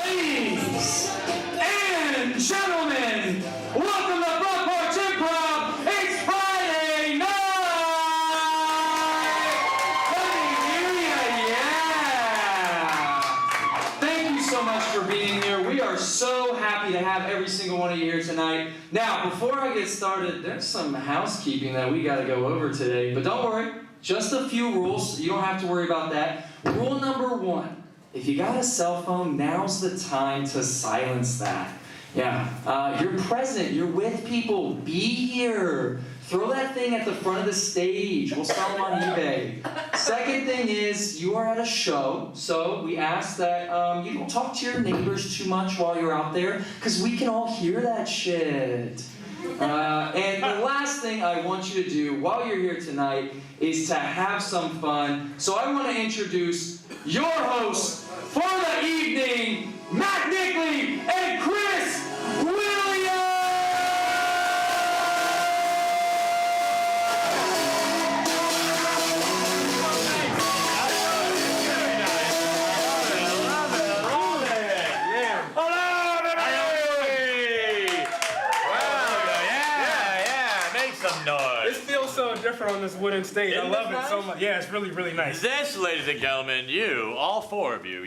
Ladies and gentlemen, welcome to Porch Improv. It's Friday night. Let me hear ya, yeah. Thank you so much for being here. We are so happy to have every single one of you here tonight. Now, before I get started, there's some housekeeping that we got to go over today. But don't worry, just a few rules. You don't have to worry about that. Rule number 1. If you got a cell phone, now's the time to silence that. Yeah, you're present, you're with people, be here. Throw that thing at the front of the stage. We'll sell them on eBay. Second thing is, you are at a show, so we ask that you don't talk to your neighbors too much while you're out there, because we can all hear that shit. And the last thing I want you to do while you're here tonight is to have some fun. So I want to introduce your hosts for the evening, Matt Nickley and Chris Williams! Different on this wooden stage. I love it so much. Yeah, it's really, really nice. This, ladies and gentlemen, you, all 4 of you,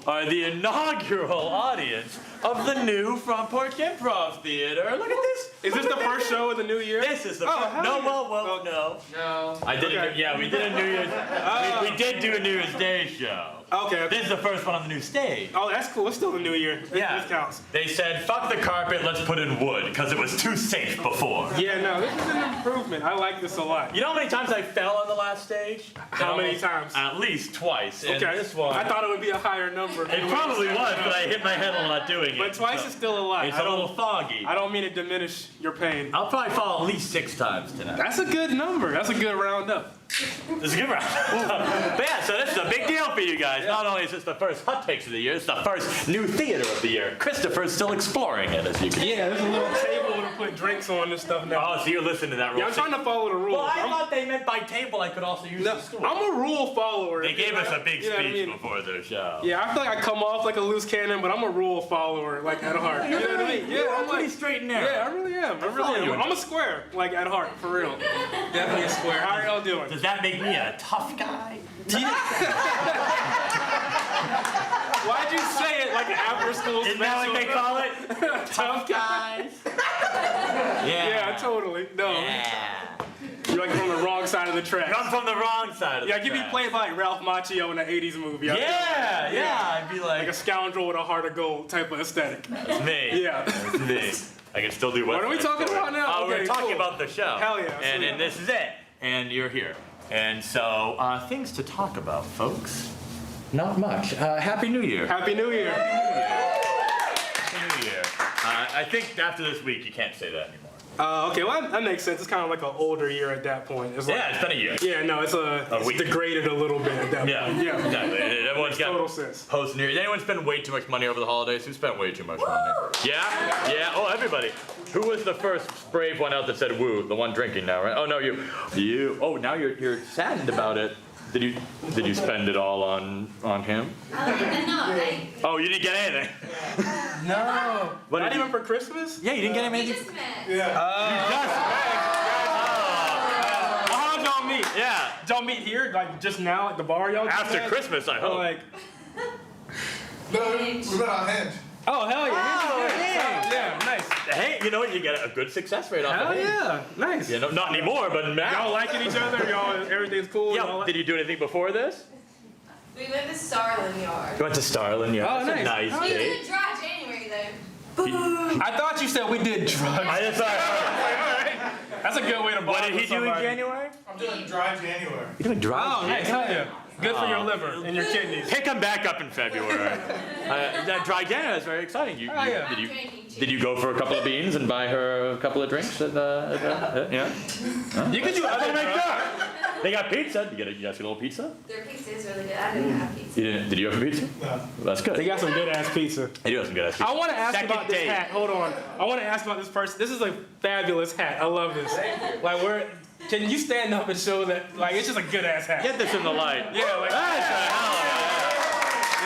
are the inaugural audience of the new Front Porch Improv Theater. Look at this. Is this the first show of the new year? This is the first. No, no. I did. Okay. Yeah, we did a New Year's. We did do a New Year's Day show. Okay. This is the first one on the new stage. Oh, that's cool. It's still the new year. This counts. They said, fuck the carpet, let's put in wood, because it was too safe before. Yeah, no, this is an improvement. I like this a lot. You know how many times I fell on the last stage? How many times? At least twice. Okay. And this one. I thought it would be a higher number. It probably was, but I hit my head a lot doing it. But twice is still a lot. It's a little foggy. I don't mean to diminish your pain. I'll probably fall at least 6 times tonight. That's a good number. That's a good round up. It's a good round. But yeah, so this is a big deal for you guys. Not only is this the first Hot Takes of the year, it's the first new theater of the year. Christopher's still exploring it, as you can see. Yeah, there's a little table to put drinks on and stuff now. Oh, so you're listening to that rule. Yeah, I'm trying to follow the rules. Well, I thought they meant by table I could also use the stool. I'm a rule follower. They gave us a big speech I mean? before the show. Yeah, I feel like I come off like a loose cannon, but I'm a rule follower, like at heart. You know what I mean? Yeah, I'm pretty like straight and narrow. Yeah, I really am. I really am. I'm a square, like at heart, for real. Definitely a square. How are y'all doing? Does that make me a tough guy? Why'd you say it like an after school Isn't that what they call it? Tough guys. Yeah, totally. No. Yeah. You're like from the wrong side of the tracks. I'm from the wrong side of the Yeah, give me played by like Ralph Macchio in an 80s movie. Yeah, I'd be like a scoundrel with a heart of gold type of aesthetic. That's me. Yeah. That's me. I can still do what are we talking about now? Oh, Okay, we're talking cool. about the show. Hell yeah. And this is it. And you're here. And so, things to talk about, folks. Not much. Happy New Year. Happy New Year. Happy New Year. I think after this week, you can't say that anymore. Okay, well that makes sense. It's kind of like an older year at that point. It's like, Yeah, it's been a year. Yeah, no, it's degraded a little bit at that Yeah, point. Yeah, exactly. Everyone's got total sense. post New Year. Did anyone spend way too much money over the holidays? Who spent way too much money? Yeah? Yeah? Oh, everybody. Who was the first brave one out that said woo? The one drinking now, right? Oh, no, you. Oh, now you're saddened about it. Did you spend it all on him? No. Oh, you didn't get anything? No. Not even for Christmas? Yeah, you didn't get We anything? just met. Yeah. How did y'all meet? Yeah. Did y'all meet here, like just now at the bar, y'all? just After met? Christmas, I Or, hope. like, No, we met on Hinge. oh hell yeah! Oh, Yeah, nice. Hey, you know what? You get a good success rate off Hell of it. yeah, nice. You know, not anymore, but now. Y'all liking each other? Y'all, everything's cool. Yeah. Y'all like- Did you do anything before this? We went to Starland Yard. You went to Starland, yeah. Oh, That's a nice. nice We date. did dry January though. I thought you said we did drugs. I just thought. That's a good way to bond What did he with do in somebody. January? I'm doing dry January. You're doing drugs. Oh, nice. Hell yeah. Good for your liver and your kidneys. Pick him back up in February. That dry January is very exciting. Oh, yeah. Did you go for a couple of beans and buy her a couple of drinks? Yeah. You could do other drugs. They got pizza. You guys get a little pizza? Their pizza is really good. I didn't have pizza. Did you have a pizza? No. That's good. They got some good ass pizza. They do have some good ass pizza. I want to ask Second about this date. hat. Hold on. I want to ask about this person. This is a fabulous hat. I love this. Like, can you stand up and show that? Like, it's just a good ass hat. Get this in the light. Yeah, like That's a hell of a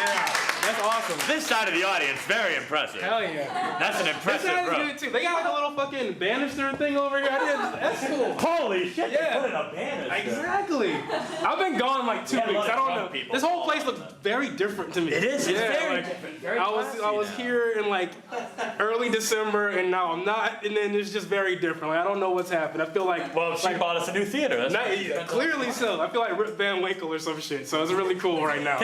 hat. yeah. That's awesome. This side of the audience, very impressive. Hell yeah. That's an This impressive side's row. good too. They got like a little fucking banister thing over here. That's cool. Holy shit, Yeah. they put in a banister. Exactly. I've been gone like 2 Yeah, a lot weeks. of I don't drunk know. people This whole fall place looks very different to me. It is. It's Yeah, very like, different. Very I was classy now. here in like early December and now I'm not, and then it's just very different. Like I don't know what's happened. I feel like She bought us a new theater. That's not, yeah, clearly so. I feel like Rip Van Winkle or some shit. So it's really cool right now.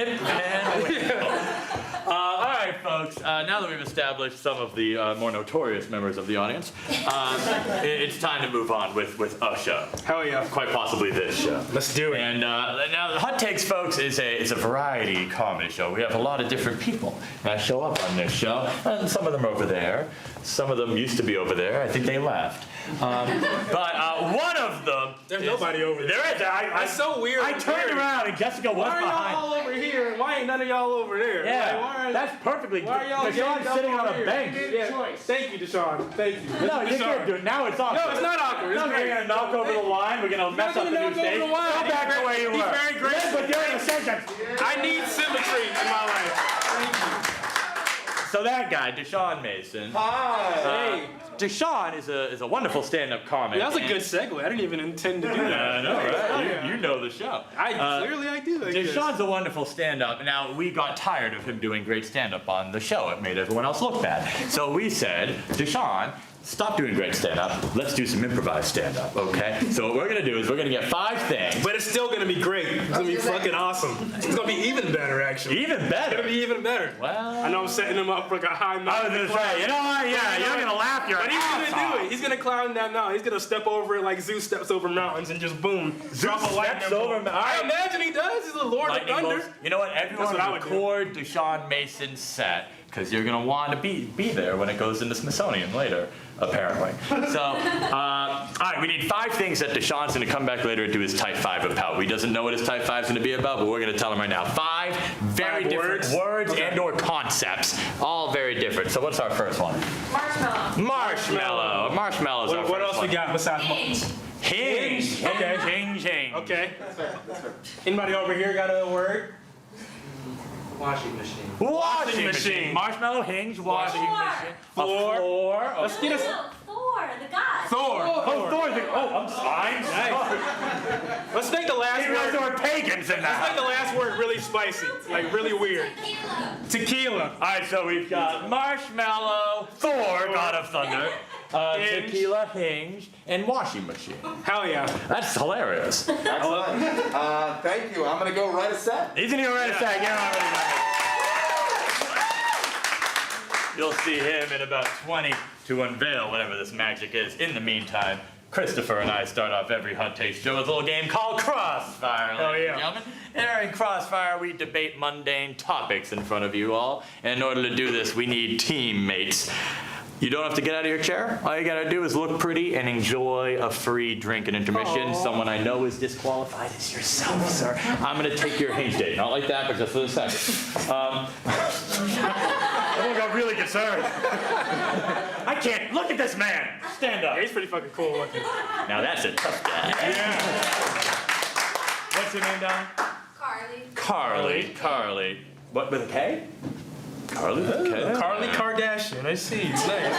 All right, folks. Now that we've established some of the more notorious members of the audience, it's time to move on with a show. Hell yeah. Quite possibly this show. Let's do it. And now, Hot Takes, folks, is a variety comedy show. We have a lot of different people that show up on this show. And some of them are over there. Some of them used to be over there. I think they left. But one of them. There's nobody over there. There is. That's so weird. I turned around and Jessica was Why are behind. y'all all over here and why ain't none of y'all over there? Yeah, Like, why are, that's perfectly. why are y'all Deshaun's ganged up sitting on over a here? bench. Yeah. Thank you, Deshaun. Thank you. No, you can't do it. Now it's awkward. No, it's not awkward. It's No, great. we're gonna knock over the line. We're gonna mess up the new stage. Go back to where you were. He's very gracious. But during a sentence. I need symmetry in my life. Thank So that guy, Deshaun Mason. Hi. Hey. Deshaun is a wonderful stand-up comic. That was a good segue. I didn't even intend to do that. I know, right? Yeah. You know the show. Clearly I do. I guess. Deshaun's a wonderful stand-up. Now, we got tired of him doing great stand-up on the show. It made everyone else look bad. So we said, Deshaun, stop doing great stand-up. Let's do some improvised stand-up, okay? So what we're gonna do is we're gonna get 5 things. But it's still gonna be great. It's gonna be fucking awesome. It's gonna be even better, actually. Even It's better. gonna be even better. Well, I know I'm setting him up for like a high I mountain. was gonna say, you know what? Yeah, you're gonna laugh your But he's ass gonna do off. it. He's gonna climb that mountain. He's gonna step over it like Zeus steps over mountains and just boom, drop a lightning steps bolt. over ma- I imagine he does. He's the Lord Lightning of Thunder. bolts. You know what? Everyone what I would do. record Deshaun Mason's set because you're gonna want to be there when it goes into Smithsonian later, apparently. So, all right, we need 5 things that Deshaun's gonna come back later and do his type 5 about. He doesn't know what his type 5 is gonna be about, but we're gonna tell him right now. 5 very 5 different words Okay. and/or concepts, all very different. So, what's our first one? Marshmallow. Marshmallow. Marshmallow's our What first else one. we got besides Hinge. Hinge. Okay. Hinge. Hinge. Okay. Anybody over here got a word? Washing machine. Washing machine. Marshmallow, hinge, washing Floor. machine. Floor. A floor. Let's get us No, Thor, the god. Thor. Oh, Thor. I'm Nice. Let's make the last Even though word. there were pagans in Let's make the that. last word really spicy, like really weird. Tequila. Tequila. All right, so we've got marshmallow, Thor, God of Thunder, Hinge. tequila, hinge, and washing machine. Hell yeah. That's hilarious. Excellent. Thank you. I'm going to go write a set. He's in here right a sec. Get on ready, guys. You'll see him in about 20 to unveil whatever this magic is. In the meantime, Christopher and I start off every Hot Taste show with a little game called Crossfire, Hell ladies yeah. and gentlemen. And in Crossfire, we debate mundane topics in front of you all. And in order to do this, we need teammates. You don't have to get out of your chair. All you gotta do is look pretty and enjoy a free drink and intermission. Someone I know is disqualified is yourself, sir. I'm gonna take your hinge date. Not like that, but just for a second. Everyone got really concerned. I can't look at this man. Stand up. Yeah, he's pretty fucking cool looking. Now that's a tough guy. Yeah. What's your name, Don? Carly. Carly. What, with a K? Carly with a K? Carly Kardashian. I see. It's nice.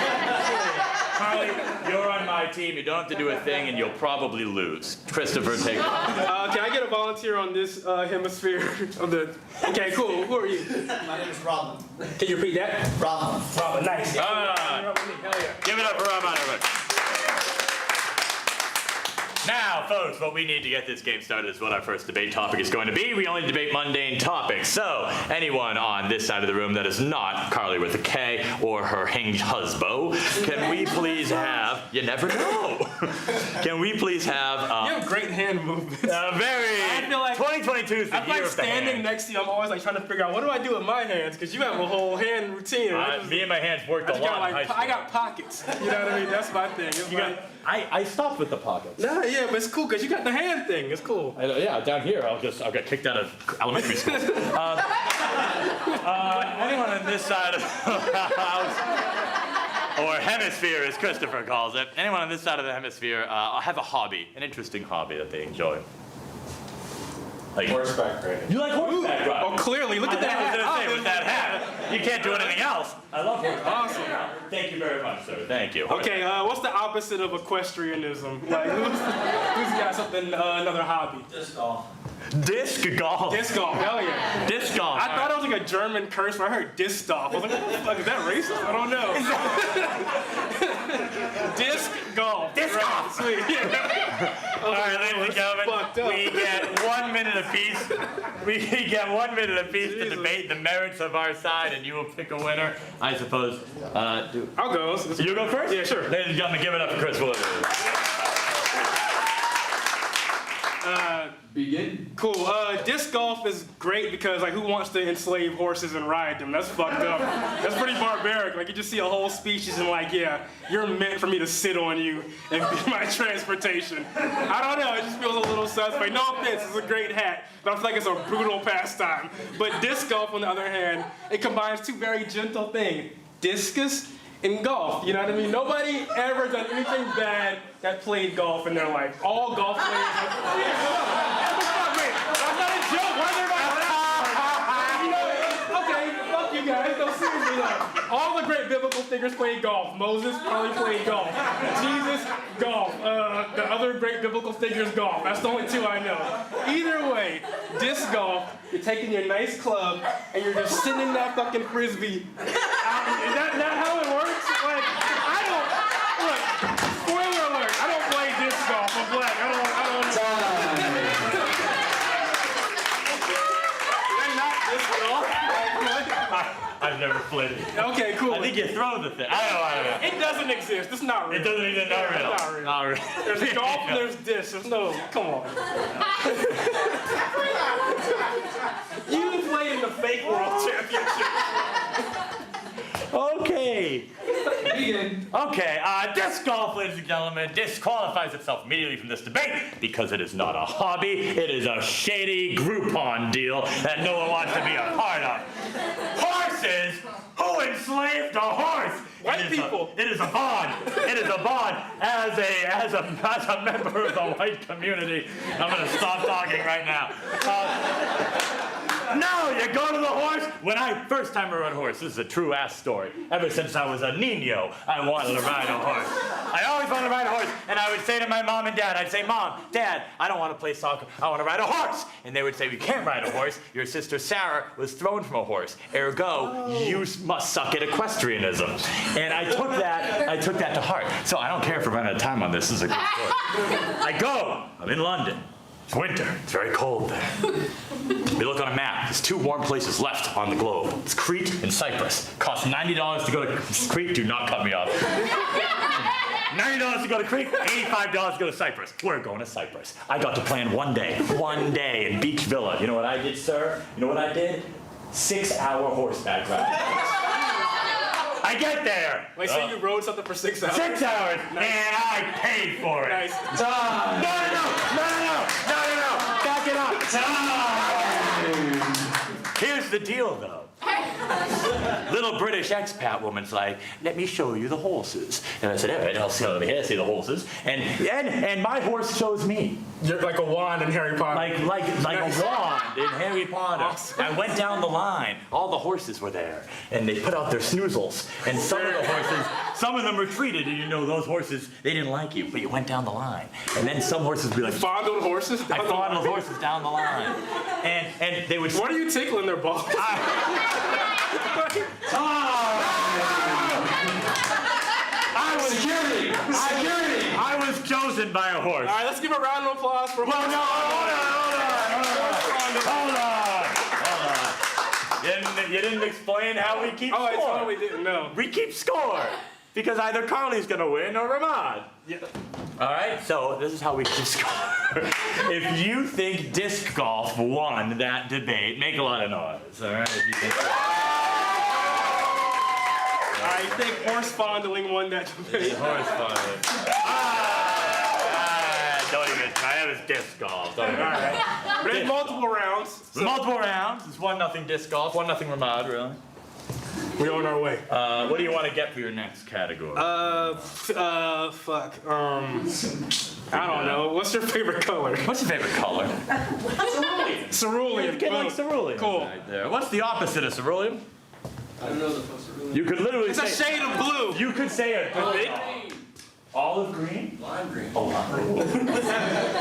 Carly, you're on my team. You don't have to do a thing, and you'll probably lose. Christopher, take it. Can I get a volunteer on this hemisphere of the? Okay, cool. Who are you? My name is Robin. Can you repeat that? Robin. Robin. Nice. Ah. Hell yeah. Give it up for Rob Otterman. Now, folks, what we need to get this game started is what our first debate topic is going to be. We only debate mundane topics. So, anyone on this side of the room that is not Carly with a K or her hinge husband, can we please have, you never know, can we please have You have great hand movements. a very, I feel like- 2022 is the I'm year like of the standing hand. next to you. I'm always like trying to figure out what do I do with my hands because you have a whole hand routine. Me and my hands worked a I just got lot in high like school. I got pockets. You know what I mean? That's my thing. It's You like, got, I stopped with the pockets. nah, yeah, but it's cool because you got the hand thing. It's cool. Yeah, down here I'll get kicked out of elementary school. Anyone on this side of the house, or hemisphere as Christopher calls it, anyone on this side of the hemisphere have a hobby, an interesting hobby that they enjoy. Like Horseback riding. You like horseback riding? Oh, clearly, look at that I was hat. gonna say, with that hat, you can't do anything else. I love horseback. Awesome. Thank you very much, sir. Thank you. Okay, what's the opposite of equestrianism? Like, who's got something, another hobby? Disc golf. Disc golf. Disc golf, hell yeah. Disc golf. I thought it was like a German curse, but I heard disc golf. I was like, what the fuck, is that racist? I don't know. Disc golf. Disc golf. Sweet. Yeah. All right, ladies and gentlemen, fucked up. we get 1 minute apiece. We get 1 minute apiece to Jesus. debate the merits of our side, and you will pick a winner, I suppose. I'll go. You go first? Yeah, sure. Ladies and gentlemen, give it up for Chris Williams. Begin. Cool. Disc golf is great because, like, who wants to enslave horses and ride them? That's fucked up. That's pretty barbaric. Like, you just see a whole species and, like, yeah, you're meant for me to sit on you and be my transportation. I don't know. It just feels a little suspect. No offense. It's a great hat, but I feel like it's a brutal pastime. But disc golf, on the other hand, it combines two very gentle things: discus and golf. You know what I mean? Nobody ever done anything bad that played golf in their life. All golf players. That's not a joke. Why is everybody? You know, okay, fuck you guys. No, seriously though. All the great biblical figures played golf. Moses probably played golf. Jesus, golf. The other great biblical figures, golf. That's the only two I know. Either way, disc golf, you're taking your nice club and you're just sitting in that fucking frisbee. Is that how it works? Like, I don't. Look, spoiler alert. I don't play disc golf. I'm black. I don't. Is that not disc golf? I've never played it. Okay, cool. I think you throw the thing. I don't know. It doesn't exist. It's not real. It doesn't even know real. It's not real. Not real. There's golf and there's disc. There's no. Come on. You played in the fake world championship. Okay. Begin. Okay, disc golf, ladies and gentlemen, disqualifies itself immediately from this debate because it is not a hobby. It is a shady Groupon deal that no one wants to be a part of. Horses? Who enslaved a horse? White people. It is a bond. It is a bond. As a member of the white community, I'm gonna stop talking right now. No, you go to the horse. When I first time I rode a horse, this is a true ass story. Ever since I was a niño, I wanted to ride a horse. I always wanted to ride a horse, and I would say to my mom and dad, I'd say, Mom, Dad, I don't want to play soccer. I want to ride a horse. And they would say, you can't ride a horse. Your sister Sarah was thrown from a horse. Ergo, you must suck at equestrianism. And I took that to heart. So I don't care if we're running out of time on this. This is a good story. I go. I'm in London. It's winter. It's very cold there. We look on a map. There's two warm places left on the globe. It's Crete and Cyprus. Costs $90 to go to Crete. Do not cut me off. $90 to go to Crete, $85 to go to Cyprus. We're going to Cyprus. I got to plan one day in Beach Villa. You know what I did, sir? You know what I did? 6-hour horseback ride. I get there. Wait, so you rode something for 6 hours? 6 hours, Nice. and I paid for it. Nice. No. Back it up. Here's the deal, though. Little British expat woman's like, let me show you the horses. And I said, all right, I'll see over here, see the horses. And my horse shows me. You're like a wand in Harry Potter. Like a wand in Harry Potter. Awesome. I went down the line. All the horses were there. And they put out their snoozles. And some of the horses, some of them retreated. And you know, those horses, they didn't like you. But you went down the line. And then some horses would be like, Fondled horses? I fondled horses down the line. And they would... What are you tickling their balls? Security. I was chosen by a horse. All right, let's give a round of applause for Well, no, hold on. You didn't explain how we keep Oh, I score. totally didn't know. We keep score because either Carly's gonna win or Ramad. Yeah. All right, so this is how we keep score. If you think disc golf won that debate, make a lot of noise. All right. If you think I think horse fondling won that debate. horse fondling. Don't even try. That was disc golf. Don't even All right. But there's multiple rounds. So Multiple rounds. It's 1-0 disc golf. 1-0 Ramad, really. we're on our way. What do you want to get for your next category? Fuck. I don't know. What's your favorite color? What's your favorite color? Cerulean. Get like Boom. cerulean. Cool. Right there. What's the opposite of cerulean? I don't know the fuck's cerulean. You could literally It's a say. shade of blue. You could say a Big? olive green. Lime green. Oh,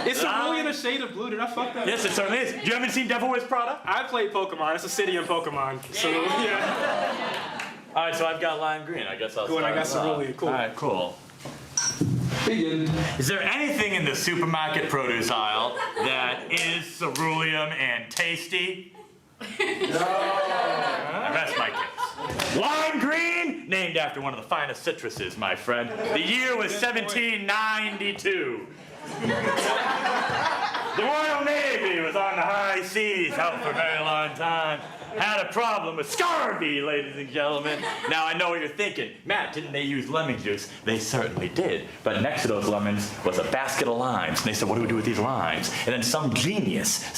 Is cerulean a shade of blue? Did I fuck that? yes, it certainly is. You haven't seen Devil Wears Prada? I played Pokemon. It's a city in Pokemon. So yeah. All right, so I've got lime green. I guess I'll Cool, and I start got us off. cerulean. Cool. All right, cool. Begin. Is there anything in the supermarket produce aisle that is cerulean and tasty? I rest my case. Lime green, named after one of the finest citruses, my friend. The year was 1792. The Royal Navy was on the high seas out for a very long time. Had a problem with scurvy, ladies and gentlemen. Now I know what you're thinking. Matt, didn't they use lemon juice? They certainly did. But next to those lemons was a basket of limes. And they said, what do we do with these limes? And then some genius,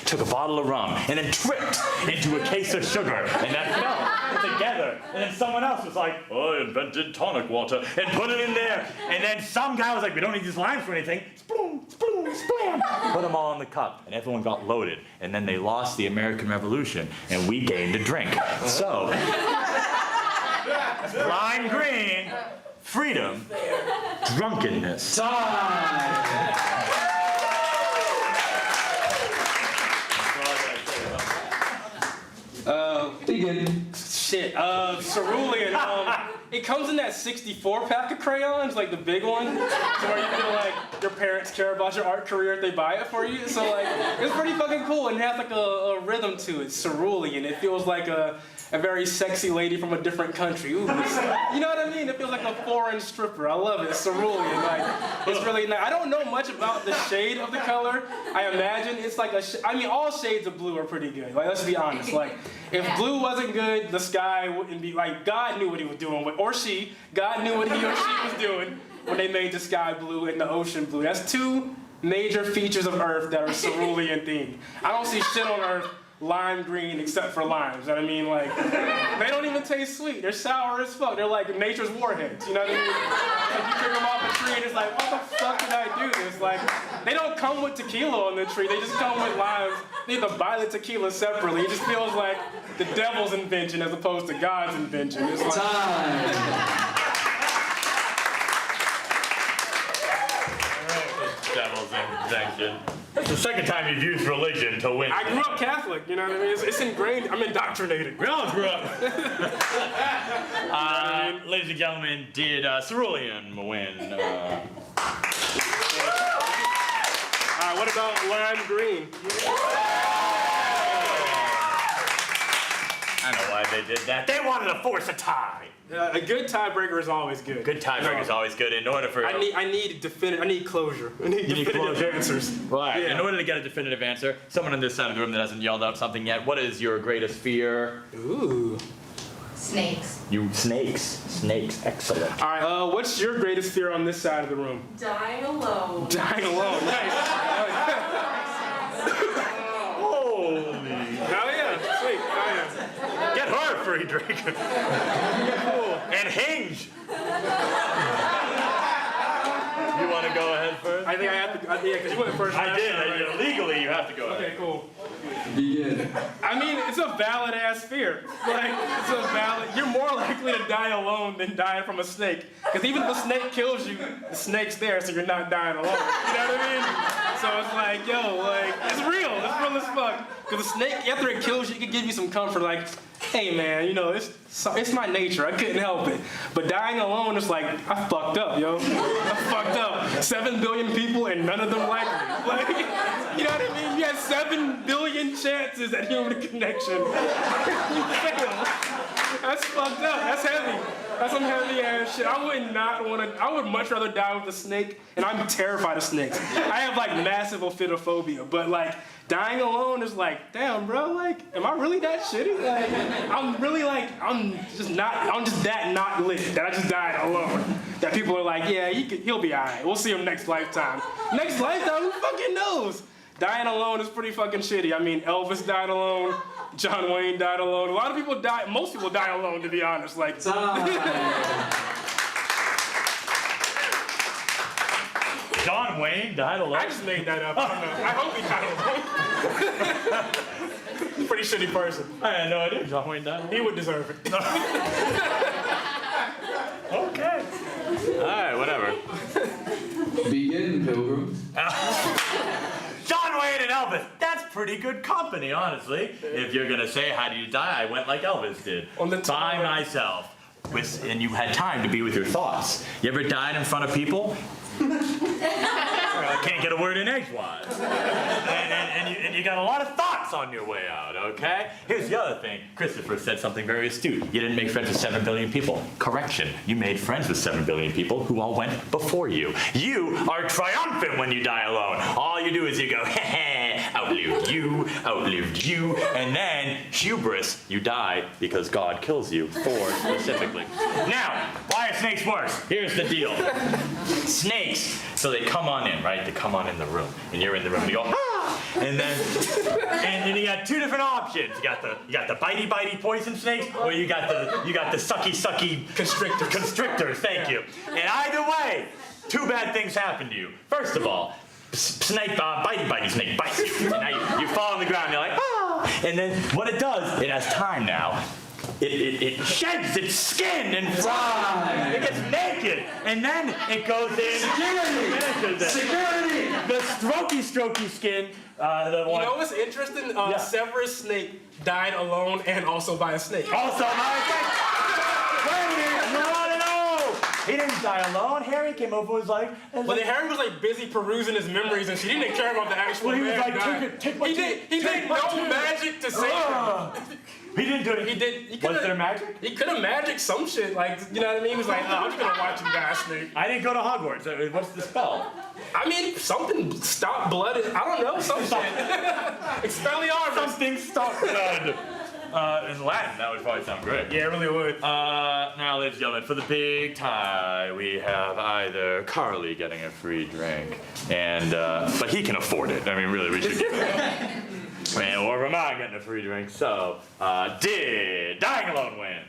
took a bottle of rum and then tripped into a case of sugar. And that fell together. And then someone else was like, I invented tonic water and put it in there. And then some guy was like, we don't need these limes for anything. Sploom, sploom, splam. Put them all in the cup. And everyone got loaded. And then they lost the American Revolution. And we gained a drink. So, lime green, freedom, drunkenness. Begin. Shit. Cerulean. It comes in that 64 pack of crayons, like the big one, so where you feel like your parents care about your art career if they buy it for you. So like, it's pretty fucking cool and it has like a rhythm to it. Cerulean. It feels like a very sexy lady from a different country. Ooh, you know what I mean? It feels like a foreign stripper. I love it. Cerulean. Like, it's really nice. I don't know much about the shade of the color. I imagine it's like I mean, all shades of blue are pretty good. Like, let's be honest. Like, if blue wasn't good, the sky wouldn't be like, God knew what he was doing, or she. God knew what he or she was doing when they made the sky blue and the ocean blue. That's two major features of Earth that are cerulean themed. I don't see shit on Earth lime green except for limes. You know what I mean? Like, they don't even taste sweet. They're sour as fuck. They're like nature's warheads. You know what I mean? Like, you pick them off a tree and it's like, what the fuck did I do this? Like, they don't come with tequila on the tree. They just come with limes. They have to buy the tequila separately. It just feels like the devil's invention as opposed to God's invention. It's like, Devil's invention. That's the second time you've used religion to win. I grew up Catholic, you know what I mean? It's ingrained. I'm indoctrinated. We all grew up. Ladies and gentlemen, did cerulean win? What about lime green? I know why they did that. They wanted to force a tie. A good tiebreaker is always good. Good tiebreaker is always good in order for. I need closure. I need definitive closure? answers. Right. Yeah. In order to get a definitive answer, someone on this side of the room that hasn't yelled out something yet. What is your greatest fear? Ooh. Snakes. You snakes. Excellent. All right. What's your greatest fear on this side of the room? Dying alone. Dying alone. Nice. Holy. Hell yeah. Sweet. Hell yeah. Get her, free drink. Cool. And Hinge. You want to go ahead first? I think I have to. Yeah, because you went first. I did. Right? Legally, you have to go ahead. Okay. Cool. Begin. I mean, it's a valid ass fear. Like, it's a valid. You're more likely to die alone than dying from a snake. Because even if a snake kills you, the snake's there, so you're not dying alone. You know what I mean? So it's like, yo, like, it's real. It's real as fuck. Because a snake, after it kills you, it can give you some comfort. Like, hey man, you know, it's my nature. I couldn't help it. But dying alone is like, I fucked up, yo. I fucked up. 7 billion people and none of them like me. Like, you know what I mean? You had 7 billion chances at human connection. You failed. That's fucked up. That's heavy. That's some heavy ass shit. I would much rather die with a snake, and I'm terrified of snakes. I have like massive ophidiophobia, but like dying alone is like, damn bro, like, am I really that shitty? Like, I'm just that not lit that I just died alone. That people are like, yeah, he'll be alright. We'll see him next lifetime. Next lifetime, who fucking knows? Dying alone is pretty fucking shitty. I mean, Elvis died alone. John Wayne died alone. A lot of people die. Most people die alone, to be honest. Like. John Wayne died alone. I just made that up. I don't know. I hope he died alone. Pretty shitty person. I had no idea John Wayne died. He would deserve it. Okay. All right, whatever. Begin, pilgrims. John Wayne and Elvis. That's pretty good company, honestly. If you're gonna say how do you die, I went like Elvis did. By myself. And you had time to be with your thoughts. You ever died in front of people? Can't get a word in edgewise. And you got a lot of thoughts on your way out, okay? Here's the other thing. Christopher said something very astute. You didn't make friends with 7 billion people. Correction. You made friends with 7 billion people who all went before you. You are triumphant when you die alone. All you do is you go, heh, outlived you, and then hubris, you die because God kills you, Thor specifically. Now, why are snakes worse? Here's the deal. Snakes, so they come on in, right? They come on in the room, and you're in the room, and you go, ah! And then you got two different options. You got the bitey poison snakes, or you got the sucky constrictors. Thank you. And either way, two bad things happen to you. First of all, bitey snake bites you, and now you fall on the ground. And you're like, ah! And then what it does, it has time now. It sheds its skin and flies. It gets naked, and then it goes in. Security. The strokey skin. The one. You know what's interesting? Severus Snape died alone and also by a snake. Also, my wait a minute, you want to know? He didn't die alone. Harry came over and was like. But Harry was like busy perusing his memories, and she didn't care about the actual Well, he was man like, dying. He did no magic to save her. He didn't do it. Was there magic? He could have magic some shit, like, you know what I mean? He was like, I'm just gonna watch him die, Snape. I didn't go to Hogwarts. What's the spell? I mean, something stop blood. I don't know, some shit. Expelliarmus. Something stop blood. In Latin, that would probably sound great. Yeah, it really would. Now, ladies and gentlemen, for the big tie, we have either Carly getting a free drink, and but he can afford it. I mean, really, we should give it. Or Vermont getting a free drink. So, did Dying Alone win?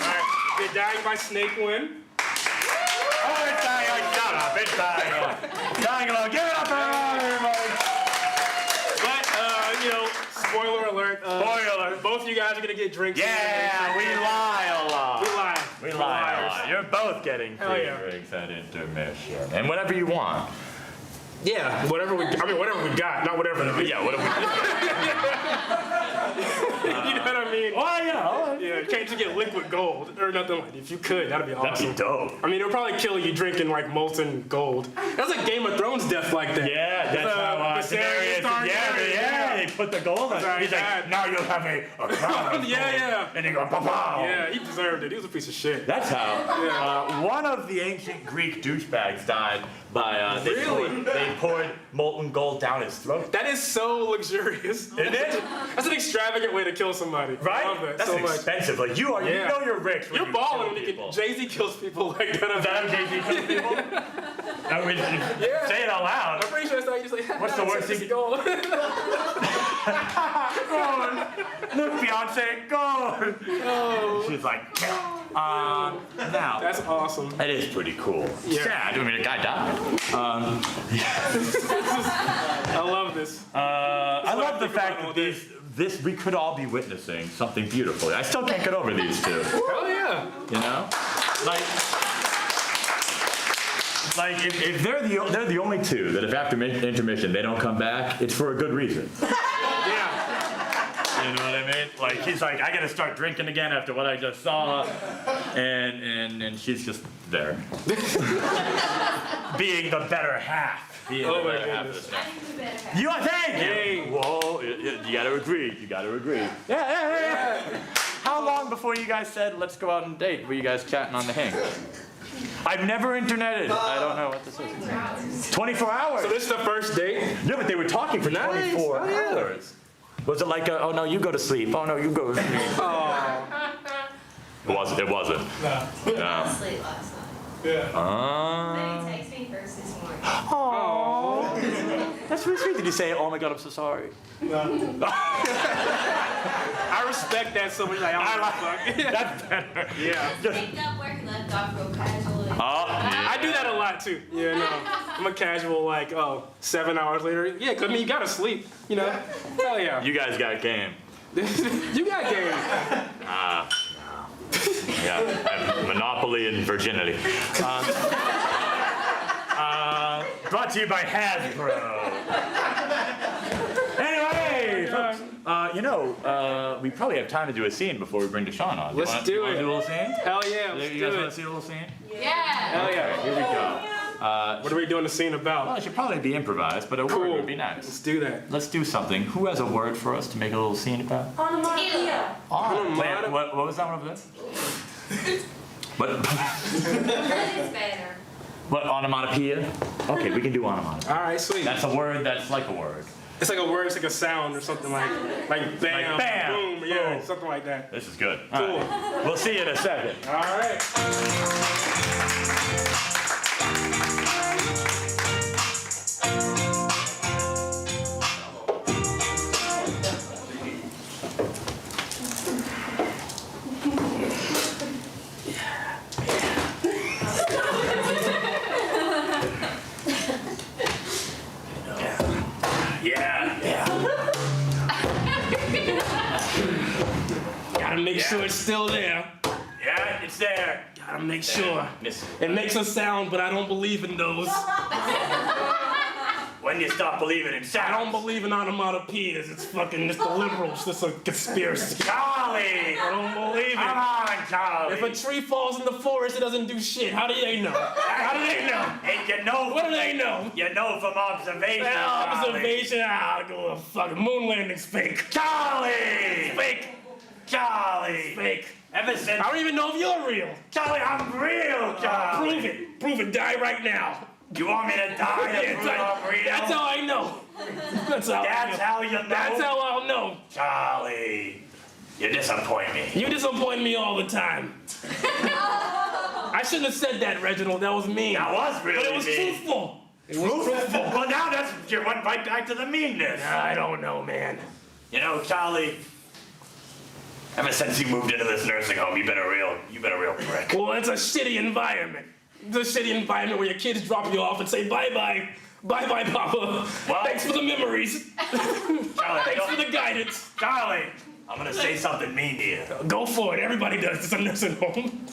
Alright, did Dying by Snake win? Oh, it's Dying Alone. Shut up. It's Dying Alone. Dying Alone. Give it up for everybody. But, spoiler alert. Spoiler. Both of you guys are gonna get drinks. Yeah, we lie a lot. We lie. We lie a lot. You're both getting free yeah. drinks at intermission. And whatever you want. Yeah, whatever we got, not whatever. Yeah, whatever we You know what I mean? Well, you know. Yeah, you can't just get liquid gold or nothing like that. If you could, that'd be awesome. That'd be dope. I mean, it'll probably kill you drinking like molten gold. That's like Game of Thrones death like that. Yeah, that's how Daenerys they put the gold on. He's like, now you'll have a crown. Yeah. And they go, pow. Yeah, he deserved it. He was a piece of shit. That's how. One of the ancient Greek douchebags died by they poured molten gold down his throat. That is so luxurious. Isn't it? That's an extravagant way to kill somebody. Right? I love that That's so much. expensive. Like you are, you know you're rich. When You're balling kill when you people. can. Jay-Z kills people like that. Is that how Jay-Z kills people? I mean, say it out loud. I'm pretty sure that's how you just like. What's the worst thing? Gold. Look, Beyonce, go! Oh. She's like, now. That's awesome. That is pretty cool. Yeah. Sad. I mean, a guy died. I love this. I love the fact that this we could all be witnessing something beautiful. I still can't get over these two. Hell yeah. You know, like if they're the only two that if after intermission they don't come back, it's for a good reason. Yeah. You know what I mean? Like he's like, I gotta start drinking again after what I just saw, and she's just there, being the better half. Oh my goodness. You are thank you. Hey. Whoa, you gotta agree. You gotta agree. Yeah. How long before you guys said let's go out and date? Were you guys chatting on the hang? I've never interneted. I don't know what this is. 24 hours. So this is the first date? Yeah, but they were talking for 24 hours. Was it like oh no, you go to sleep. Oh no, you go to sleep. Oh. It wasn't. I fell asleep last night. Yeah. Then he texted me first this morning. Oh. That's really sweet. Did you say, oh my God, I'm so sorry? I respect that so much. Like, I like That's better. Yeah. Picked up work and left off real casually. Oh, yeah. I do that a lot. lot too. Yeah, no. I'm a casual, like, 7 hours later. Yeah, 'cause I mean, you gotta sleep, you know? Hell yeah. You guys got game. You got game. Yeah, Monopoly and virginity. Brought to you by Hasbro. Anyway, folks, we probably have time to do a scene before we bring Deshaun on. Let's do you wanna it. do a little scene? Hell yeah, let's You do guys want it. to see a little scene? Yeah. Hell yeah. Here we go. What are we doing the scene about? Well, it should probably be improvised, but a word Cool. would be Let's nice. do that. Let's do something. Who has a word for us to make a little scene about? Tequila. Wait, what was that one over there? What? That is better. What, onomatopoeia? Okay, we can do onomatopoeia. All right, sweet. That's a word that's like a word. It's like a word, it's like a sound or something like bam, Like bam, boom, yeah, boom. something like that. This is good. Cool. All right. We'll see you in a second. All right. Yeah. Gotta make sure it's still there. Yeah, it's there. Gotta make sure. Miss- It makes a sound, but I don't believe in those. When you stop believing in I sounds. don't believe in onomatopoeias. It's the liberals. It's a conspiracy. Charlie! I don't believe Come it. on, Charlie! If a tree falls in the forest, it doesn't do shit. How do they know? How do they know? And you know, What do they know? you know from observation, Charlie. Observation. I'll go a fucking moon landing's fake. Charlie! Fake. Charlie! Fake. Ever since... I don't even know if you're real. Charlie, I'm real, Charlie! Prove it. Prove it. Die right now. You want me to die to prove I'm real? That's how I know. That's how. That's how you know? That's how I'll know. Charlie, you disappoint me. You disappoint me all the time. I shouldn't have said that, Reginald. That was mean. That was really But it was mean. truthful. It was truthful. Well, now you went right back to the meanness. I don't know, man. You know, Charlie, ever since you moved into this nursing home, you've been a real prick. Well, it's a shitty environment. It's a shitty environment where your kids drop you off and say bye-bye. Bye-bye, Papa. Well- Thanks for the memories. Charlie, Thanks for the guidance. Charlie, I'm gonna say something mean to you. Go for it. Everybody does. It's a nursing home.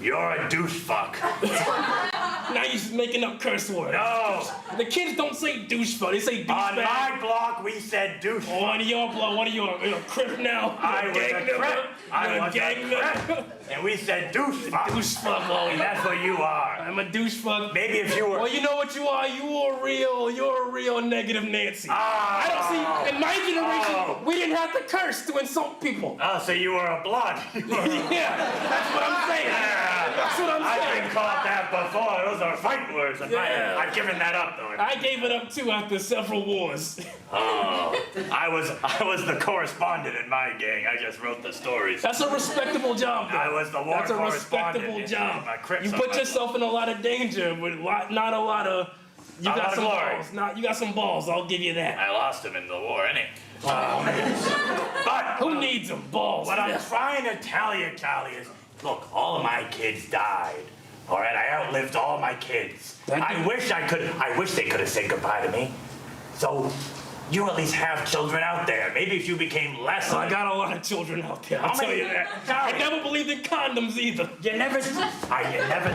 You're a douche fuck. Now you're making up curse words. No, The kids don't say douchebag. They say on douchebag. my block we said douche fuck. On your block, what are you, a crip now? I You're was a gang member? crip. I You're was a gang member? crip. And we said douche fuck. Douche fuck, oh, And that's what you are. I'm a douche fuck. Maybe if you were... Well, you know what you are? You're a real negative Nancy. I don't see, in my generation, we didn't have to curse to insult people. Oh, so you were a blood. Yeah, that's what I'm saying. That's what I'm I've saying. been caught that before. Those are fight words. Yeah. I've given that up, though. I gave it up too after several wars. Oh, I was the correspondent in my gang. I just wrote the stories. That's a respectable job, though. I was the war That's a correspondent respectable in job. my Crips You on put my yourself in a lot of danger with not a lot of. You Not a got lot some of glory. balls. You got some balls. I'll give you that. I lost him in the war, But Who needs them balls? what I'm trying to tell you, Charlie, is look, all of my kids died. All right, I outlived all my kids. I wish they could have said goodbye to me. So you at least have children out there. Maybe if you became less. I got a lot of children out there. I'll How tell many- you that. Charlie. I never believed in condoms either. You never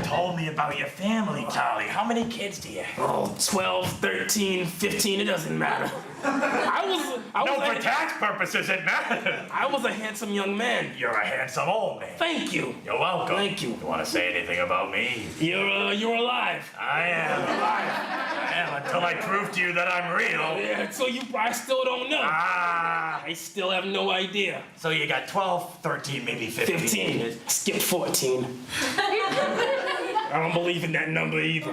told me about your family, Charlie. How many kids do you have? Oh, 12, 13, 15, it doesn't matter. I was tax purposes, it matters. I was a handsome young man. You're a handsome old man. Thank you. You're welcome. Thank you. You want to say anything about me? You're alive. I am alive. I am until I prove to you that I'm real. Yeah, so I still don't know. Ah. I still have no idea. So you got 12, 13, maybe 15. 15. Skip 14. I don't believe in that number either.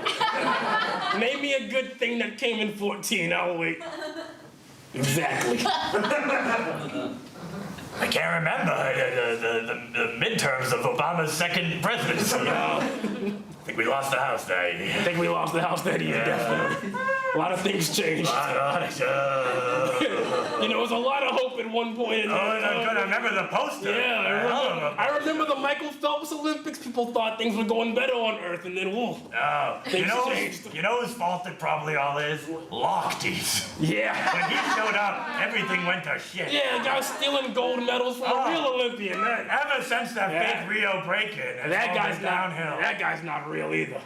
Name me a good thing that came in 14. I'll wait. Exactly. I can't remember the midterms of Obama's second presidency. I think we lost the house that year. I think we lost the house that year, definitely. A lot of things changed. You know, there was a lot of hope at one point. I remember the poster. Yeah, I remember the Michael Phelps Olympics. People thought things were going better on Earth, and then, whoa, things changed. You know whose fault it probably all is? Lochtie's. Yeah. When he showed up, everything went to shit. Yeah, the guy was stealing gold medals from a real Olympian. Ever since that fake Rio break-in, That guy's downhill. That guy's not real either.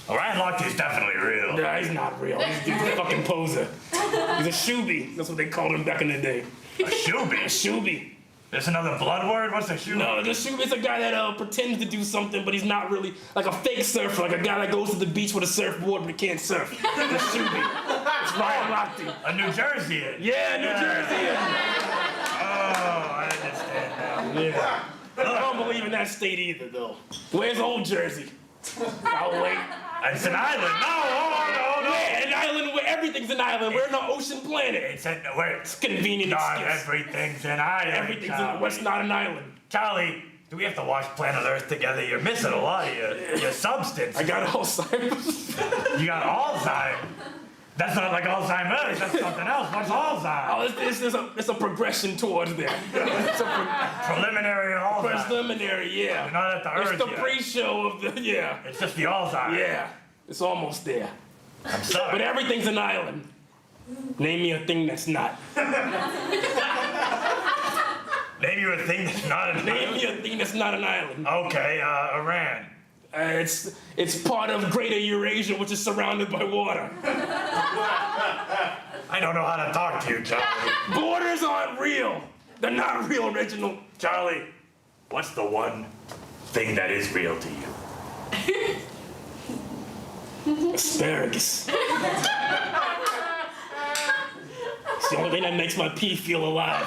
Ryan Lochte's definitely real. Nah, he's not real. He's a fucking poser. He's a shooby. That's what they called him back in the day. A shoobie? A shooby. There's another blood word? What's a shoobie? No, the shooby's a guy that pretends to do something, but he's not really. Like a fake surfer, like a guy that goes to the beach with a surfboard but he can't surf. The shooby. It's Ryan Lochte. A New Jerseyan? Yeah, New Jersey. Oh, I understand now. Yeah. I don't believe in that state either, though. Where's Old Jersey? I'll wait. It's an island. No. Yeah, an island where everything's an island. We're on an ocean planet. It's convenient not excuse. everything's an island. Everything's in what's not an island. Charlie, do we have to watch Planet Earth together? You're missing a lot of your substance. I got Alzheimer's. You got Alzheimer's? That's not like Alzheimer's. That's something else. What's Alzheimer's? Oh, it's a progression towards there. It's a preliminary Alzheimer's. Preliminary, yeah. You're not at the Earth It's the yet. pre-show of the, yeah. It's just the Alzheimer's. Yeah, it's almost there. I'm sorry. But everything's an island. Name me a thing that's not. Name you a thing that's not an island? Name me a thing that's not an island. Okay, Iran. It's part of Greater Eurasia, which is surrounded by water. I don't know how to talk to you, Charlie. Borders aren't real. They're not real, Reginald. Charlie, what's the one thing that is real to you? Asparagus. It's the only thing that makes my pee feel alive.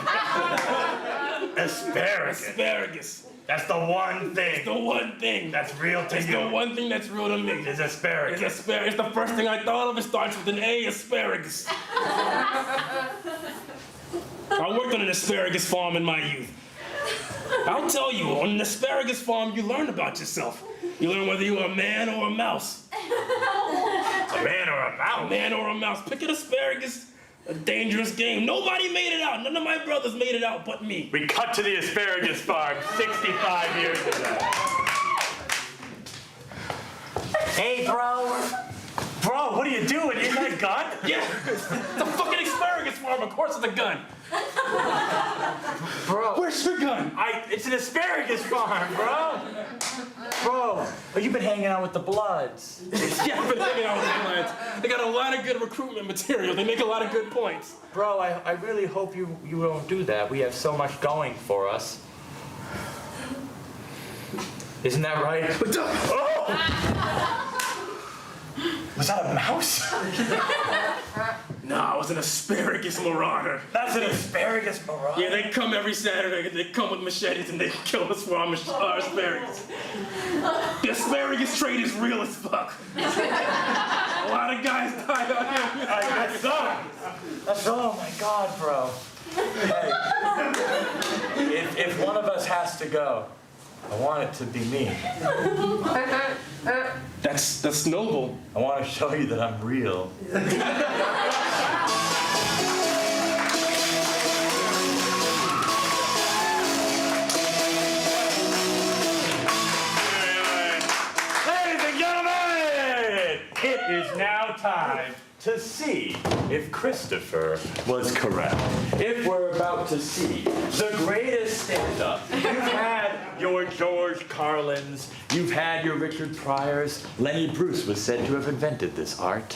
Asparagus. Asparagus. That's the one thing. It's the one thing. That's real to It's you. the one thing that's real to me. Is asparagus. It's asparagus. The first thing I thought of, it starts with an A, asparagus. I worked on an asparagus farm in my youth. I'll tell you, on an asparagus farm, you learn about yourself. You learn whether you're a man or a mouse. A man or a mouse? A man or a mouse. Pick an asparagus. A dangerous game. Nobody made it out. None of my brothers made it out but me. We cut to the asparagus farm 65 years ago. Hey, bro. Bro, what are you doing? You got a gun? Yeah, it's a fucking asparagus farm. Of course it's a gun. Bro. Where's your gun? It's an asparagus farm, bro. Bro, you've been hanging out with the Bloods. Yeah, I've been hanging out with the clients. They got a lot of good recruitment material. They make a lot of good points. Bro, I really hope you don't do that. We have so much going for us. Isn't that right? Oh! Was that a mouse? No, it was an asparagus marauder. That's an asparagus marauder? Yeah, they come every Saturday. They come with machetes and they kill us for our asparagus. The asparagus trade is real as fuck. A lot of guys die out here. That's oh my God, bro. Hey, if one of us has to go, I want it to be me. That's noble. I want to show you that I'm real. Ladies and gentlemen, it is now time to see if Christopher was correct. If we're about to see the greatest stand-up. You've had your George Carlins, you've had your Richard Pryors. Lenny Bruce was said to have invented this art.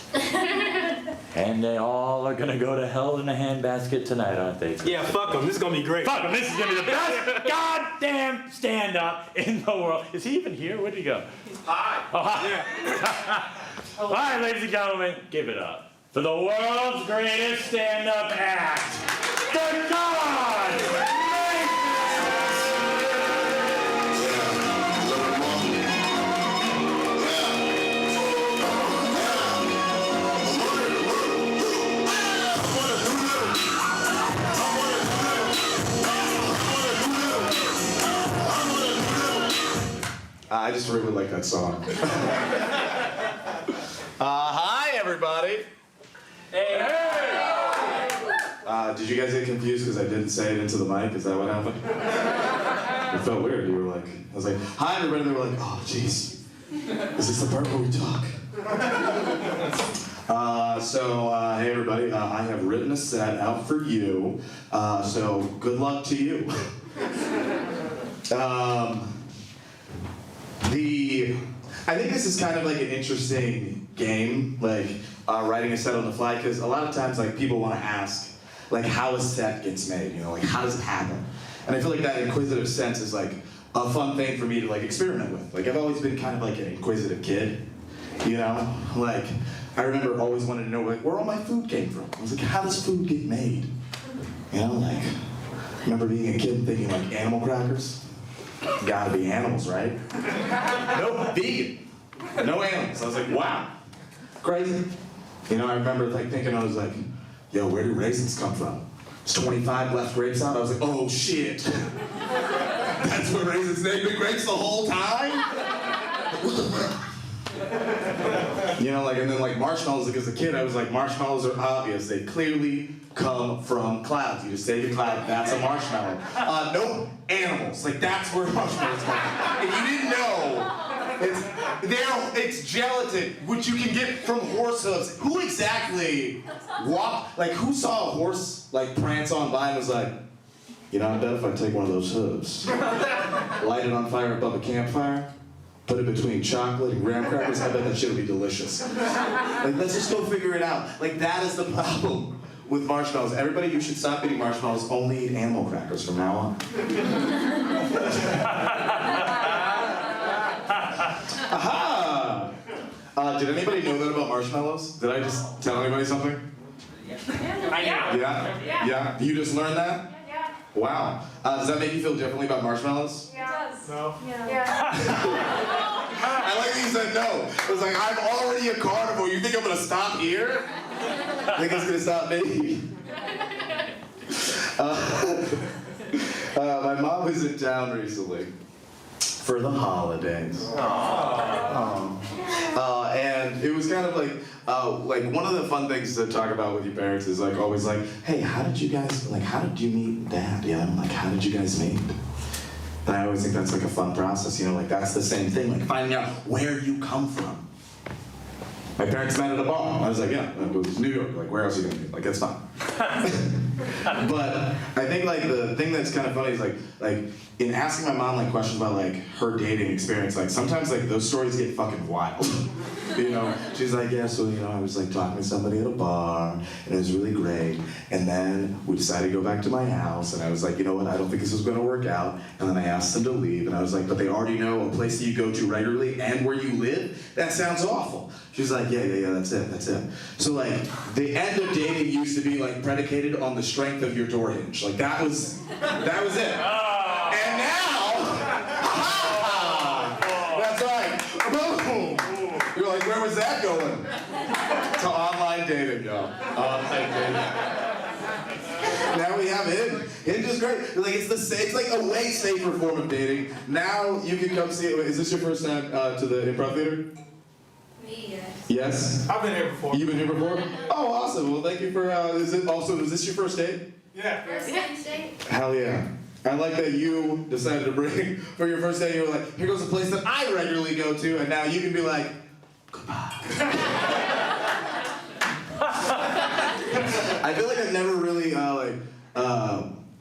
And they all are gonna go to hell in a handbasket tonight, aren't they? Yeah, fuck them. This is gonna be great. Fuck him, this is gonna be the best goddamn stand-up in the world. Is he even here? Where'd he go? Hi. Oh, hi. Yeah. All right, ladies and gentlemen, give it up for the world's greatest stand-up act, the God! I just really like that song. Hi, everybody. Hey. Did you guys get confused because I didn't say it into the mic? Is that what happened? It felt weird. You were like, I was like, hi, everybody. They were like, oh, jeez. Is this the part where we talk? Hey, everybody. I have written a set out for you. So good luck to you. I think this is kind of like an interesting game, like writing a set on the fly, because a lot of times like people want to ask, like how a set gets made, you know, like how does it happen? And I feel like that inquisitive sense is like a fun thing for me to like experiment with. Like I've always been kind of like an inquisitive kid, you know? Like I remember always wanting to know like where all my food came from. I was like, how does food get made? You know, like I remember being a kid and thinking like animal crackers. Gotta be animals, right? No, vegan. No animals. I was like, wow, crazy. You know, I remember like thinking, I was like, yo, where do raisins come from? There's 25 left grapes out. I was like, oh shit. That's where raisins, they've been grapes the whole time? What the fuck? You know, like, and then like marshmallows, like as a kid, I was like, marshmallows are obvious. They clearly come from clouds. You just take a cloud, that's a marshmallow. No animals, like that's where marshmallows come from. If you didn't know, it's gelatin, which you can get from horse hooves. Who exactly walked, like who saw a horse like prance on by and was like, you know, I bet if I take one of those hooves, light it on fire above a campfire, put it between chocolate and graham crackers, I bet that shit would be delicious. Like, let's just go figure it out. Like, that is the problem with marshmallows. Everybody, you should stop eating marshmallows, only eat animal crackers from now on. Aha! Did anybody know that about marshmallows? Did I just tell anybody something? Yeah? You just learned that? Yeah. Wow. Does that make you feel differently about marshmallows? Yeah. It does. No. Yeah. I like that you said no. It was like, I'm already a carnivore. You think I'm gonna stop here? Think it's gonna stop me? My mom was in town recently for the holidays. And it was kind of like one of the fun things to talk about with your parents is like always like, hey, how did you meet Dad? You know, like how did you guys meet? And I always think that's like a fun process, you know, like that's the same thing, like finding out where you come from. My parents met at a bar. I was like, yeah, it was New York. Like, where else are you gonna be? Like, that's fine. But I think like the thing that's kind of funny is like in asking my mom like questions about like her dating experience, like sometimes like those stories get fucking wild. You know, she's like, yeah, so you know, I was like talking to somebody at a bar, and it was really great. And then we decided to go back to my house, and I was like, you know what, I don't think this is gonna work out. And then I asked them to leave, and I was like, but they already know a place that you go to regularly and where you live? That sounds awful. She was like, yeah, that's it. So like, the end of dating used to be like predicated on the strength of your door hinge. Like that was it. And now, that's right, boom. You're like, where was that going? To online dating, y'all. Online dating. Now we have Hinge. Hinge is great. Like it's like a way safer form of dating. Now you can come see it. Is this your first time to the improv theater? Me, yes. Yes? I've been here before. You've been here before? Oh, awesome. Well, thank you for, is this your first date? Yeah. First date? Hell yeah. I like that you decided to bring, for your first date, you were like, here goes a place that I regularly go to, and now you can be like, goodbye. I feel like I've never really,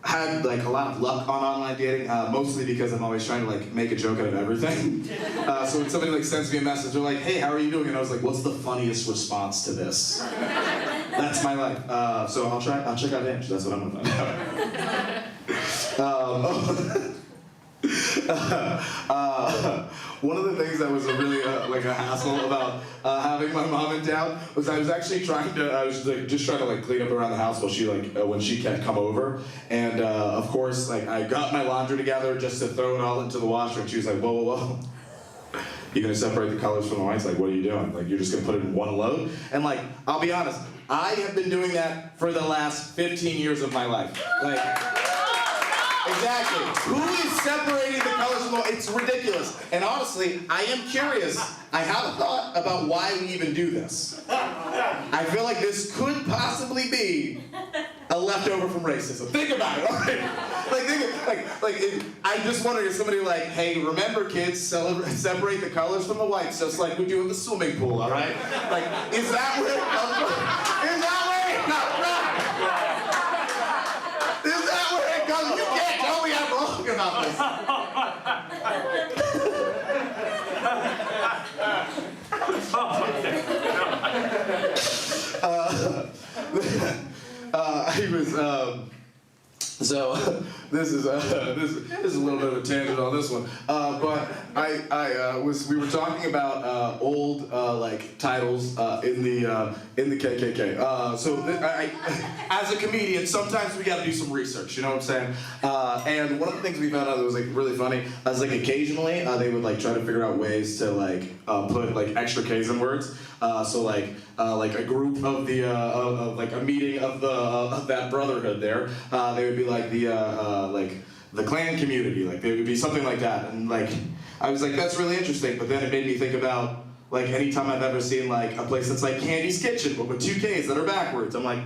had like a lot of luck on online dating, mostly because I'm always trying to like make a joke out of everything. So when somebody like sends me a message, they're like, hey, how are you doing? And I was like, what's the funniest response to this? That's my life. So I'll check out Hinge. That's what I'm gonna find out. One of the things that was a really like a hassle about having my mom in town was I was actually just trying to like clean up around the house while she when she can't come over, and of course like I got my laundry together just to throw it all into the washer, and she was like, whoa. You're gonna separate the colors from the whites? Like, what are you doing? Like, you're just gonna put it in one load? And like, I'll be honest, I have been doing that for the last 15 years of my life. Like, Exactly. Who is separating the colors from the? It's ridiculous. And honestly, I am curious. I have a thought about why we even do this. I feel like this could possibly be a leftover from racism. Think about it, all right? I just wonder if somebody like, hey, remember kids, separate the colors from the whites, just like we do in the swimming pool, all right? Like, is that where it comes from? Is that where it comes from? Is that where it comes from? You can't tell me I'm wrong about this. He was, so this is a little bit of a tangent on this one, but we were talking about old like titles in the KKK. As a comedian, sometimes we got to do some research. You know what I'm saying? And one of the things we found out that was like really funny is like occasionally they would like try to figure out ways to like put like extra K's in words. So like a group of the of like a meeting of that brotherhood there, they would be like the Klan community, like they would be something like that, and like I was like that's really interesting, but then it made me think about like any time I've ever seen like a place that's like Candy's Kitchen but with 2 K's that are backwards. I'm like,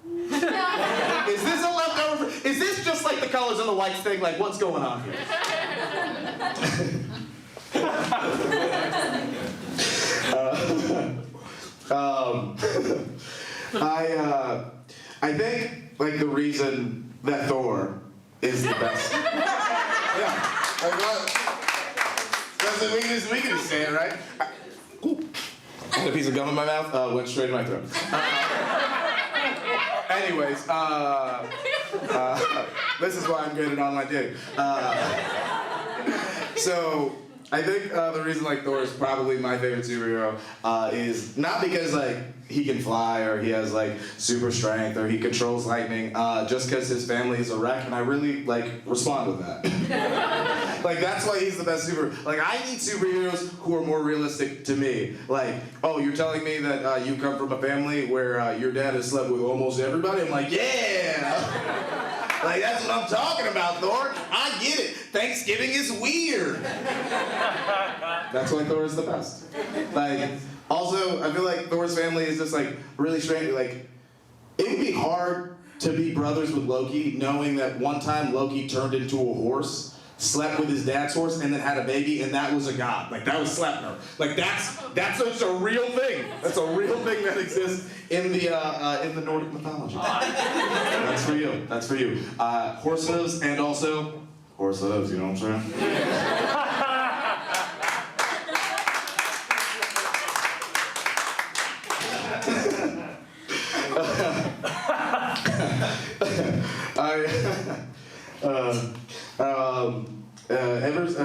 is this a leftover? Is this just like the colors and the whites thing? Like what's going on here? I think like the reason that Thor is the best. Yeah. Like what? We can just say it, right? Ooh. I had a piece of gum in my mouth. Went straight in my throat. Anyways, this is why I'm good at online dating. So. I think the reason like Thor is probably my favorite superhero is not because like he can fly or he has like super strength or he controls lightning, just because his family is a wreck, and I really like respond with that. Like that's why he's the best superhero. Like I need superheroes who are more realistic to me. Like, oh, you're telling me that you come from a family where your dad has slept with almost everybody? I'm like, yeah. Like, that's what I'm talking about, Thor. I get it. Thanksgiving is weird. That's why Thor is the best. Like, also, I feel like Thor's family is just, like, really strange. Like, it would be hard to be brothers with Loki, knowing that one time Loki turned into a horse, slept with his dad's horse, and then had a baby, and that was a god. Like, that was Sleipnir. Like, that's a real thing. That's a real thing that exists in the Nordic mythology. That's for you. That's for you. Horse hooves and also horse hooves. You know what I'm saying?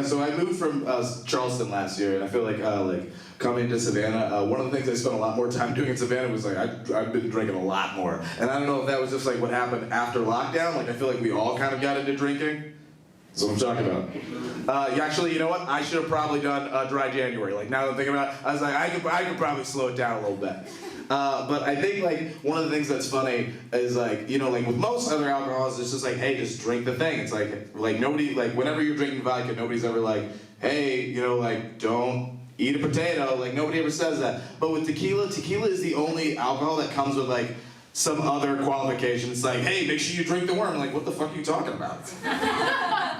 So I moved from Charleston last year, and I feel like coming to Savannah, one of the things I spent a lot more time doing in Savannah was like I've been drinking a lot more, and I don't know if that was just like what happened after lockdown. Like I feel like we all kind of got into drinking. That's what I'm talking about. Actually, you know what? I should have probably done dry January. Like now that I'm thinking about it, I was like I could probably slow it down a little bit. But I think like one of the things that's funny is like, you know, like with most other alcohols, it's just like, hey, just drink the thing. It's like nobody, like whenever you're drinking vodka, nobody's ever like, hey, you know, like don't eat a potato. Like nobody ever says that. But with tequila is the only alcohol that comes with like some other qualification. It's like, hey, make sure you drink the worm. I'm like, what the fuck are you talking about?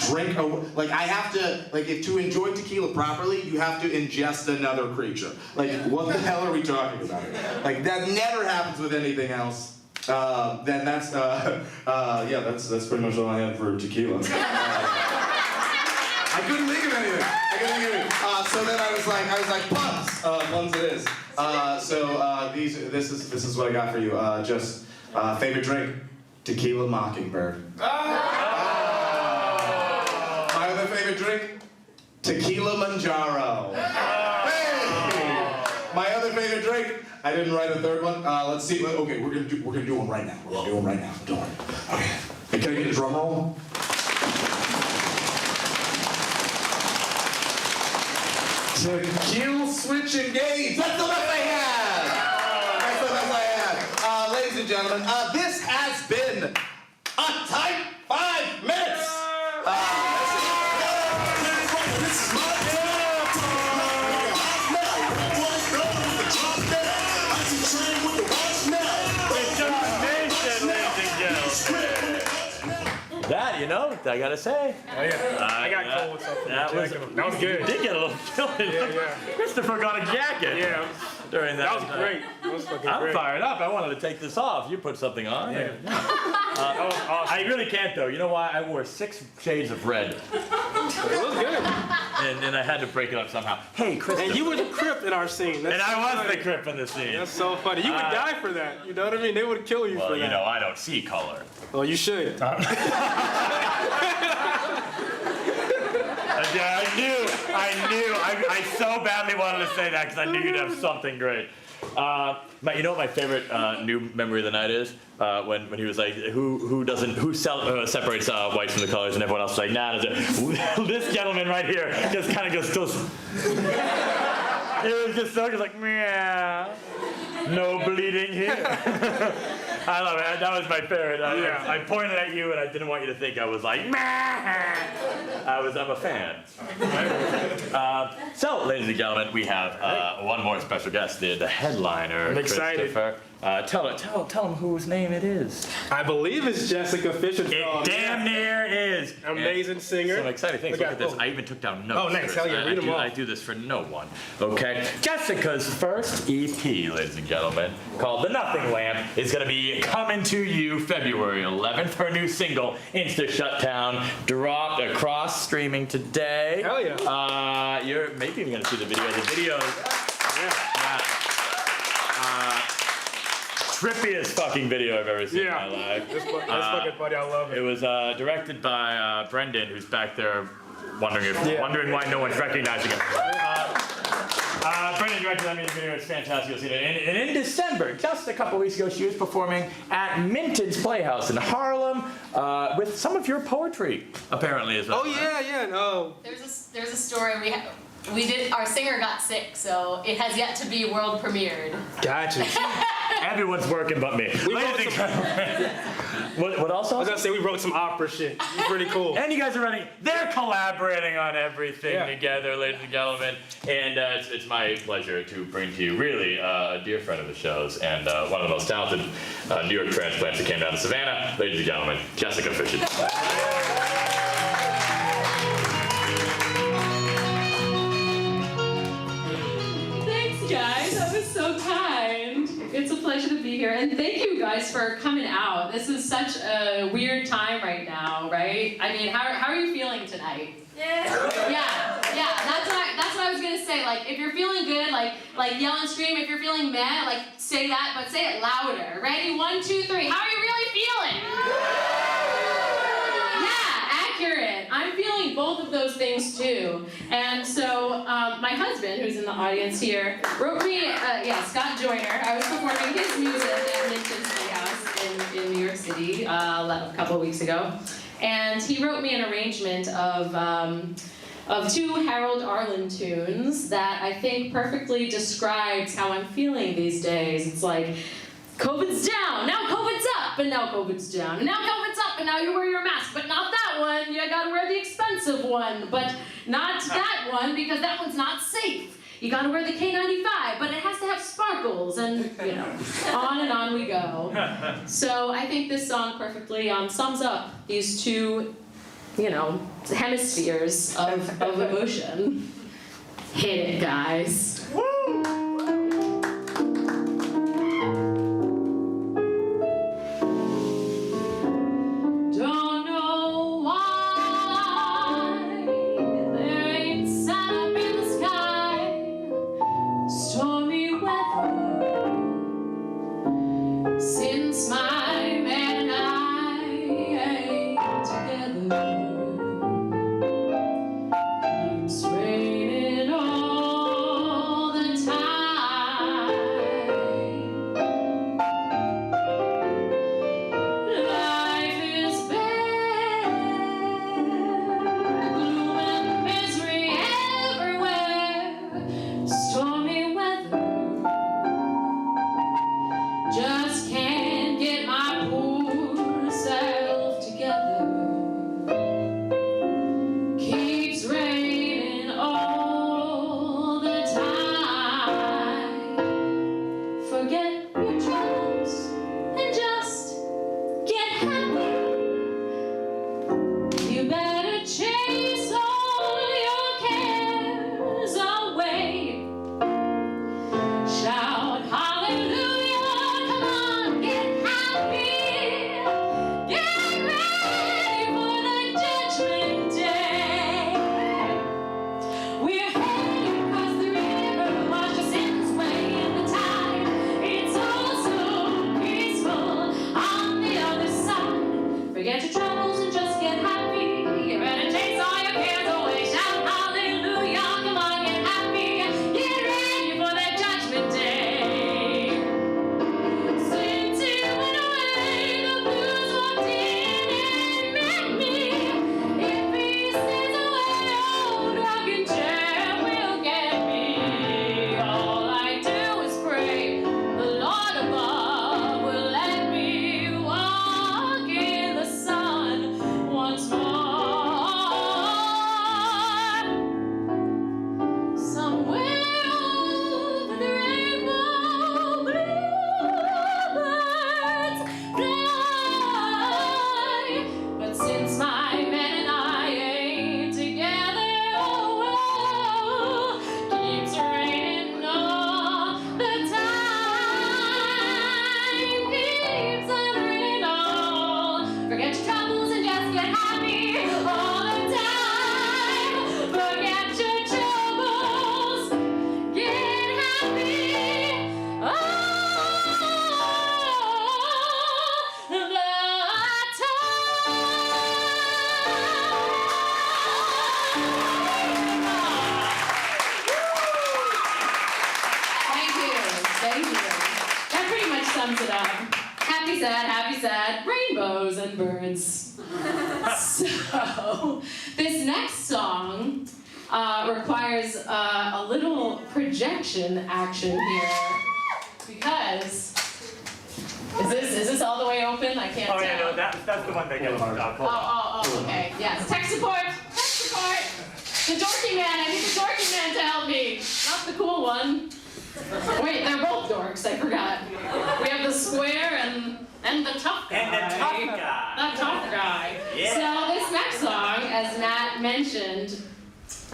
Drink like I have to, like if to enjoy tequila properly, you have to ingest another creature. Like what the hell are we talking about here? Like that never happens with anything else. Then that's pretty much all I had for tequila. I couldn't think of anything. So then I was like, puns it is. This is what I got for you. Just favorite drink, tequila Mockingbird. My other favorite drink, tequila Manjaro. Hey! My other favorite drink, I didn't write a third one. Let's see. Okay, we're gonna do one right now. Don't worry. Okay. Hey, can I get a drum roll? Tequila switch engage. That's the best I had. Ladies and gentlemen, this has been a tight 5 minutes. you know, I gotta say. Oh, yeah. I got cold with something. That was good. You did get a little chilly. Yeah. Christopher got a jacket. Yeah. During that. That was great. That was fucking I'm great. fired up. I wanted to take this off. You put something on. Yeah. That was awesome. I really can't though. You know why? I wore 6 shades of red. It was good. And I had to break it up somehow. Hey, Christopher. And you were the Crip in our scene. That's And I so was funny. the Crip in the scene. That's so funny. You would die for that. You know what I mean? They would kill you Well, for that. you know, I don't see color. Well, you should. Yeah, I so badly wanted to say that because I knew you'd have something great. You know what my favorite new memory of the night is? When he was like, who separates whites from the colors, and everyone else was like, nah, this gentleman right here just kind of goes. It was just so like, meow. No bleeding here. I love it. That was my favorite. I pointed at you and I didn't want you to think I was like, I'm a fan. So, ladies and gentlemen, we have one more special guest, the headliner, I'm excited. Christopher. Tell him whose name it is. I believe it's Jessica Fisher. It damn near is. Amazing singer. Some exciting things. Look at this. Oh. I even took down notes. Oh, nice. Hell yeah. Read them all. I do this for no one. Okay. Jessica's first EP, ladies and gentlemen, called The Nothing Lamp, is going to be coming to you February 11th. Her new single, Insta Shutdown, dropped across streaming today. Hell yeah. You're maybe even going to see the video. The videos. Trippiest fucking video I've ever seen in my life. That's fucking funny. I love it. It was directed by Brendan, who's back there wondering why no one's recognizing him. Brendan directed that music video. It's fantastic. You'll see it. And in December, just a couple weeks ago, she was performing at Minton's Playhouse in Harlem with some of your poetry, apparently, as well. Oh, yeah. No. There's a story our singer got sick, so it has yet to be world premiered. Gotcha. Everyone's working but me. What else? I was gonna say we wrote some opera shit. It's pretty cool. And you guys are they're collaborating on everything together, ladies and gentlemen. And it's my pleasure to bring to you really a dear friend of the show's and one of the most talented New York transplants that came down to Savannah, ladies and gentlemen, Jessica Fisher. Thanks, guys. That was so kind. It's a pleasure to be here. And thank you guys for coming out. This is such a weird time right now, right? I mean, how are you feeling tonight? Yeah. That's what I was gonna say. Like, if you're feeling good, like yell and scream. If you're feeling mad, like say that, but say it louder. Ready? 1, 2, 3. How are you really feeling? Yeah, accurate. I'm feeling both of those things too. And so my husband, who's in the audience here, wrote me. Scott Joyner. I was performing his music at Minton's Playhouse in New York City a couple of weeks ago. And he wrote me an arrangement of 2 Harold Arlen tunes that I think perfectly describes how I'm feeling these days. It's like, COVID's down, now COVID's up, and now COVID's down, and now COVID's up, and now you wear your mask, but not that one, you gotta wear the expensive one, but not that one because that one's not safe. You gotta wear the K95, but it has to have sparkles, and on and on we go. So I think this song perfectly sums up these 2, hemispheres of emotion. Hit it, guys. Don't know why there ain't sun up in the sky. Stormy weather since my man and I ain't together. Keeps raining all the time. Life is bare, gloom and misery everywhere. Stormy weather, just can't get my poor self together. Keeps raining all the time. Forget your troubles and just get happy. sums it up. Happy, sad, rainbows and birds. So, this next song requires a little projection action here because is this all the way open? I can't tell. Oh yeah, no, that's the one that gets up. Oh, okay. Yes. Tech support. The dorky man. I need the dorky man to help me. Not the cool one. Wait, they're both dorks. I forgot. We have the square and the tough guy. And the tough guy. The tough guy. Yeah. So this next song, as Matt mentioned,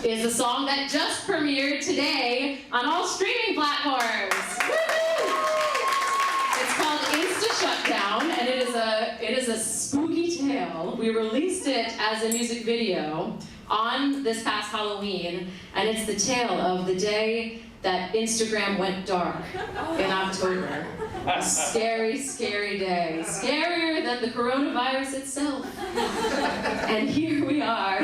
is a song that just premiered today on all streaming platforms. Woo-hoo! It's called Insta Shutdown, and it is a spooky tale. We released it as a music video on this past Halloween, and it's the tale of the day that Instagram went dark in October. A scary, scary day. Scarier than the coronavirus itself. And here we are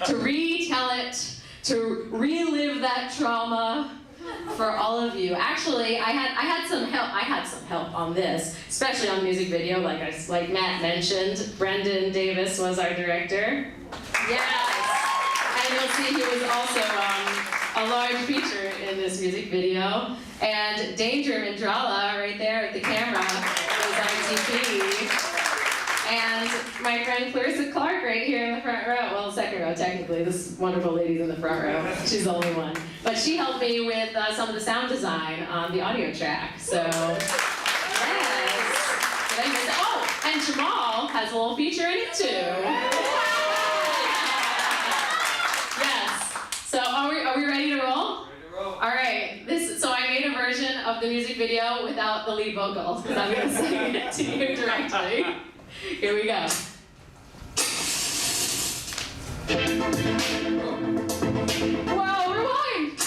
to retell it, to relive that trauma for all of you. Actually, I had some help on this, especially on music video, like Matt mentioned. Brendan Davis was our director. Yes. And you'll see he was also a large feature in this music video. And Danger Mandrala, right there at the camera, was our DP. And my friend Clarissa Clark right here in the front row. Well, second row, technically. This wonderful lady's in the front row. She's the only one. But she helped me with some of the sound design on the audio track. So, yes. Did I miss it? Oh, and Jamal has a little feature in it, too. Yes. So, are we ready to roll? All right, so I made a version of the music video without the lead vocal, because I'm going to sing it to you directly. Here we go. Whoa, rewind!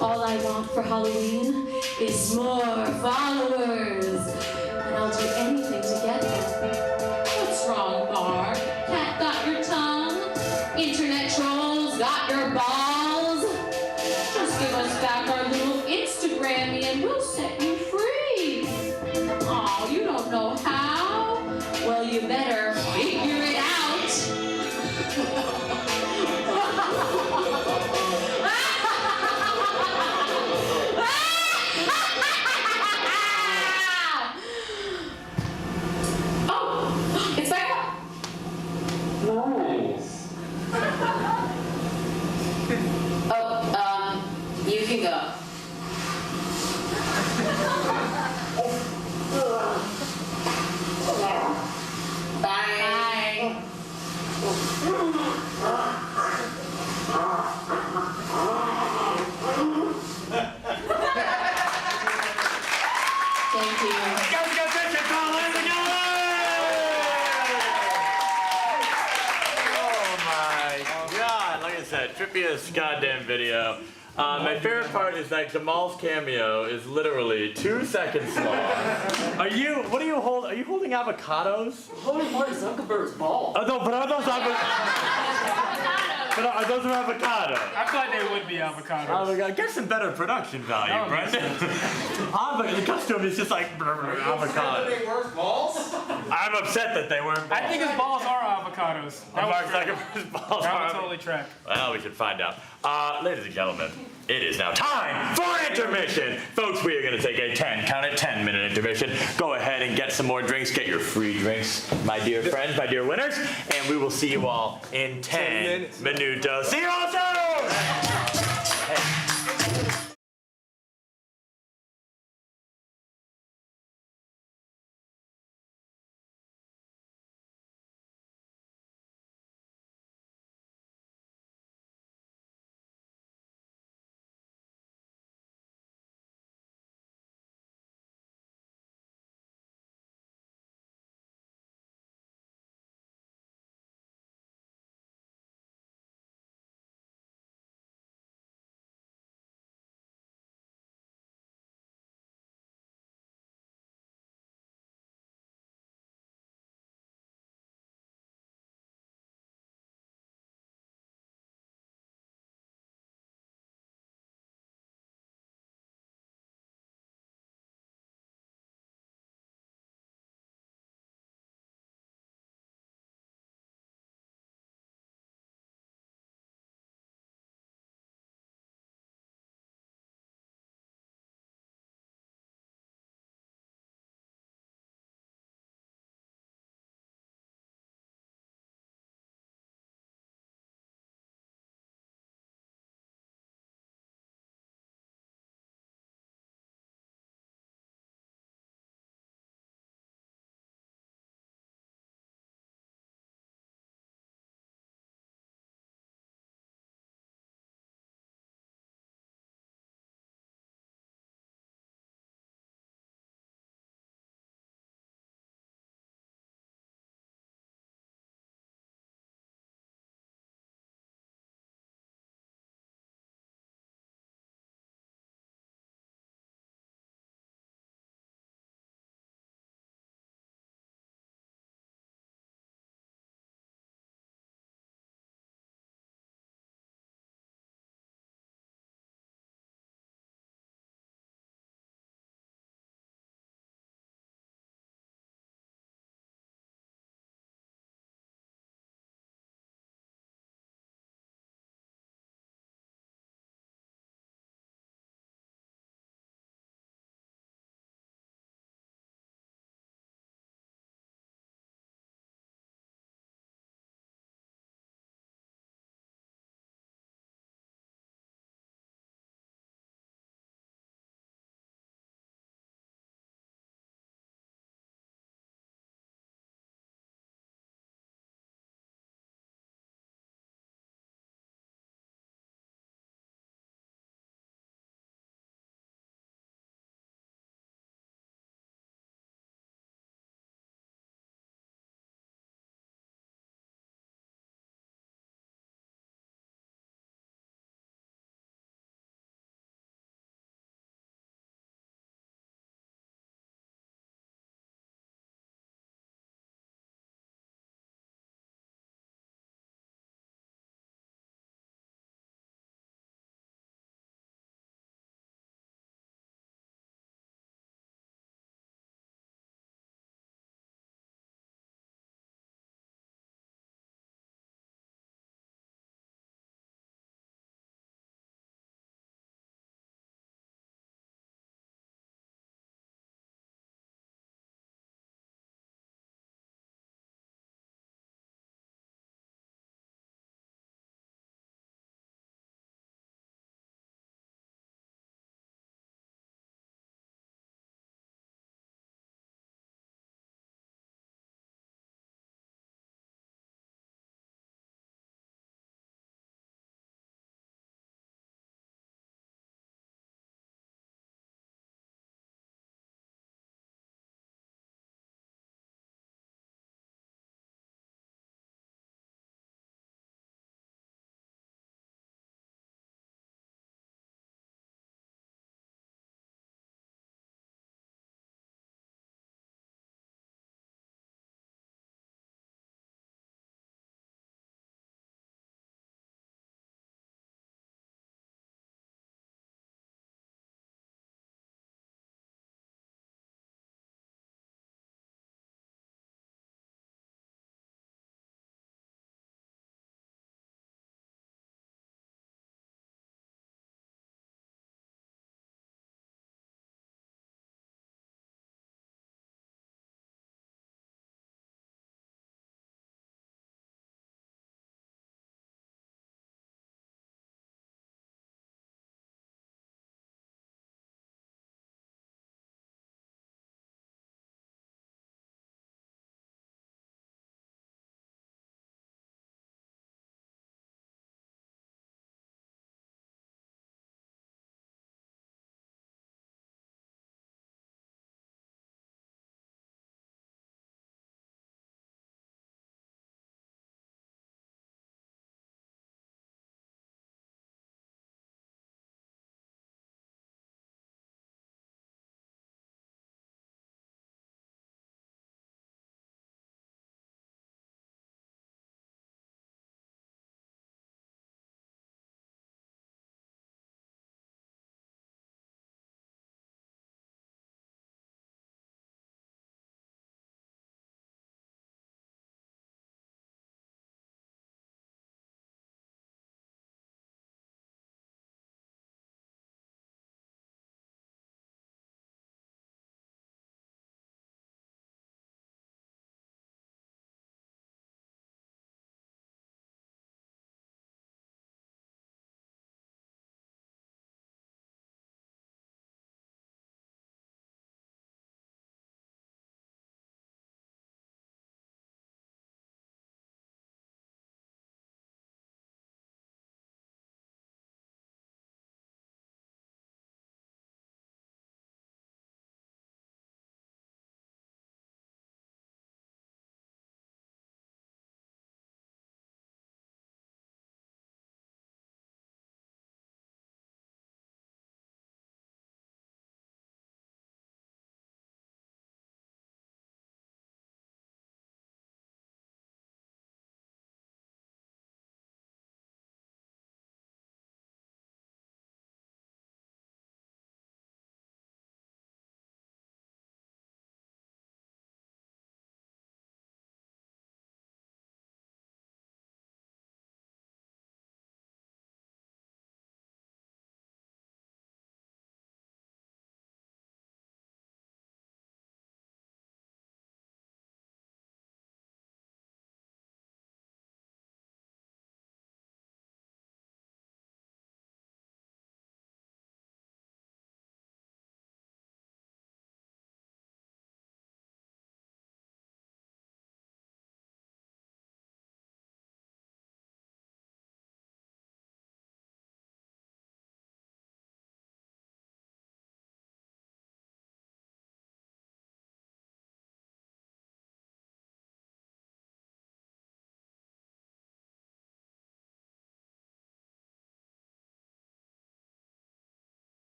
All I want for Halloween is more followers, and I'll do anything to get them. What's wrong, Bar? Cat got your tongue? Internet trolls got your balls? Just give us back our little Instagrammy and we'll set you free. Aw, you don't know how? Well, you better figure it out. Bye. Thank you. Guys, go picture, Colin. Oh my God! Like I said, trippiest goddamn video. My favorite part is like Jamal's cameo is literally 2 seconds long. What are you holding? Are you holding avocados? Holy Mark Zuckerberg's ball. Oh no, but are those But are those avocados? I thought they would be avocados. Avocado. Get some better production value, Brendan. The costume is just like avocado. They work balls? I'm upset that they weren't balls. I think his balls are avocados. That Mark would Zuckerberg's balls that are would totally track. Well, we should find out. Ladies and gentlemen, it is now time for intermission. Folks, we are going to take a 10-minute intermission. Go ahead and get some more drinks. Get your free drinks, my dear friends, my dear winners. And we will see you all in 10 minutos. See you all soon! Hey.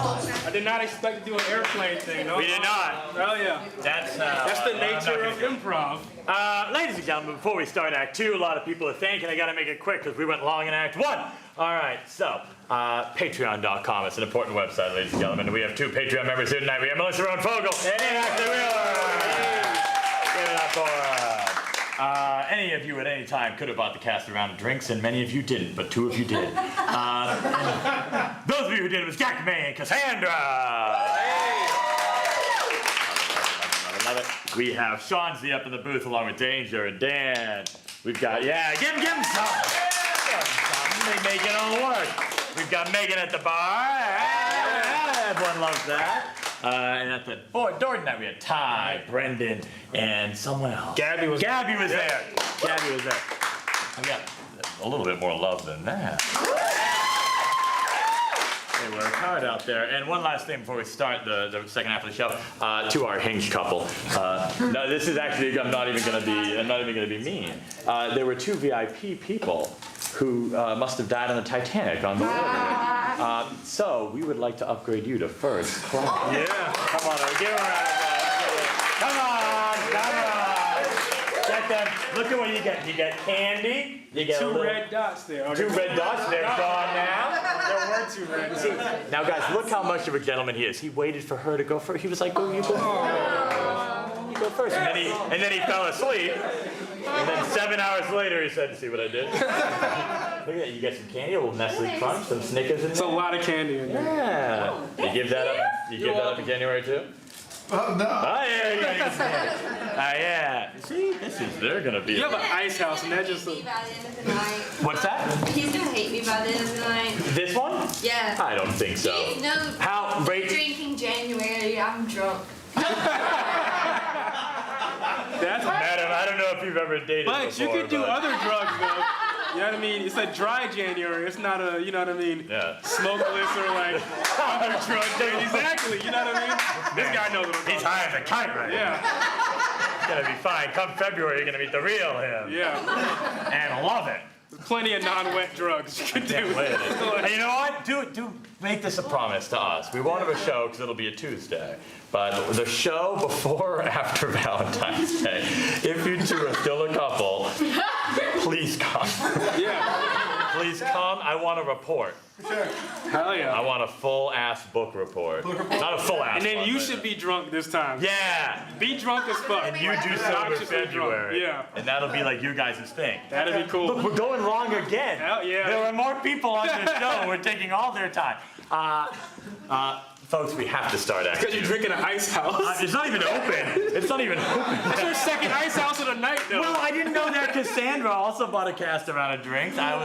I did not expect to do an airplane thing. No? We did not. Oh yeah. That's the nature of improv. Ladies and gentlemen, before we start Act 2, a lot of people are thinking I gotta make it quick because we went long in Act 1. All right, so Patreon.com. It's an important website, ladies and gentlemen. We have 2 Patreon members here tonight. We have Melissa Rowan Fogel and Ashley Wheeler. Give it up for any of you at any time could have bought the cast a round of drinks, and many of you didn't, but 2 of you did. Those of you who did was Jack May and Cassandra. Love it. We have Shawnzy up in the booth along with Danger and Dan. We've got, give him some. They make it all work. We've got Megan at the bar. Everyone loves that. And at the door tonight we had Ty, Brendan, and someone else. Gabby was there. Gabby was there. We got a little bit more love than that. They work hard out there. And one last thing before we start the second half of the show, to our hinged couple. No, this is actually I'm not even gonna be mean. There were 2 VIP people who must have died on the Titanic on the way. So we would like to upgrade you to first class. Yeah. Come on, give them a round of applause. Come on. Get them. Look at what you get. You get candy. You get 2 red dots there. 2 red dots. They're gone now. There were 2 red dots. See, now guys, look how much of a gentleman he is. He waited for her to go first. He was like, "Go, you go first. You go first." And then he fell asleep. And then 7 hours later, he said, "See what I did?" Look at that. You get some candy, a little Nestle Crunch, some Snickers in there. It's a lot of candy in there. Yeah. You give that up. You give that up in January too? Oh, no. Oh yeah. Yeah. See, they're gonna be. You have an ice house, and that just. By the end of the night. What's that? He's gonna hate me by the end of the night. This one? Yeah. I don't think so. No. How rate? Drinking January. I'm drunk. That's Madam, I don't know if you've ever dated But before, you could do other drugs though. You know what I mean? It's a dry January. It's not a, you know what I mean? Yeah. Smokeless or like other drugs. Exactly. You know what I mean? This guy knows what I'm talking He's high as a kite right now. Yeah. It's gonna be fine. Come February, you're gonna meet the real him. Yeah. And love it. There's plenty of non-wet drugs you can do. And you know what? Do make this a promise to us. We won't have a show because it'll be a Tuesday. But the show before or after Valentine's Day, if you 2 are still a couple, please come. Yeah. Please come. I want a report. Sure. Hell yeah. I want a full-ass book report. Not a full-ass And then one, you but- should be drunk this time. Yeah. Be drunk as fuck. And you do sober Obnoxiously drunk. February. Yeah. And that'll be like you guys' thing. That'd be cool. Look, we're going long again. Hell yeah. There were more people on this show. We're taking all their time. Folks, we have to start Act 2. Because you're drinking an ice house. It's not even open. It's not even open. That's your second ice house of the night, though. Well, I didn't know that Cassandra also bought a cast amount of drinks. I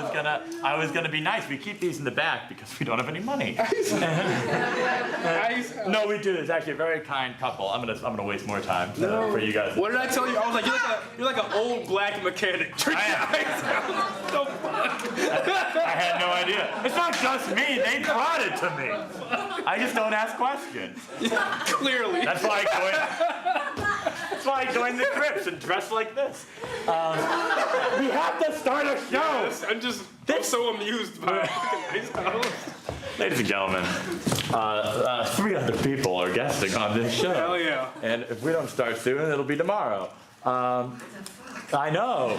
was gonna be nice. We keep these in the back because we don't have any money. Ice house. No, we do. It's actually a very kind couple. I'm gonna waste more time for you guys. What did I tell you? I was like, you're like an old black mechanic drinking ice house. The fuck? I had no idea. It's not just me. They brought it to me. I just don't ask questions. Clearly. That's why I joined the Crips and dressed like this. We have to start a show. I'm so amused by ice house. Ladies and gentlemen, 3 other people are guesting on this show. Hell yeah. And if we don't start soon, it'll be tomorrow. I know.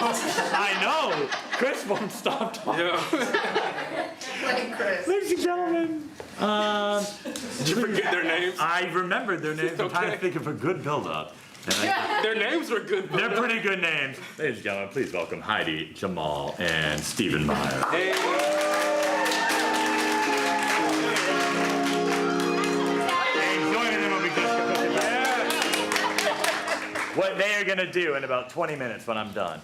Chris won't stop talking. Yeah. Ladies and gentlemen. Did you forget their names? I remembered their names. I'm trying to Okay. think of a good build-up. Their names were good. They're pretty good names. Ladies and gentlemen, please welcome Heidi, Jamal, and Stephen Meyer. Hey. And joining them will be Jessica Cook. What they are going to do in about 20 minutes when I'm done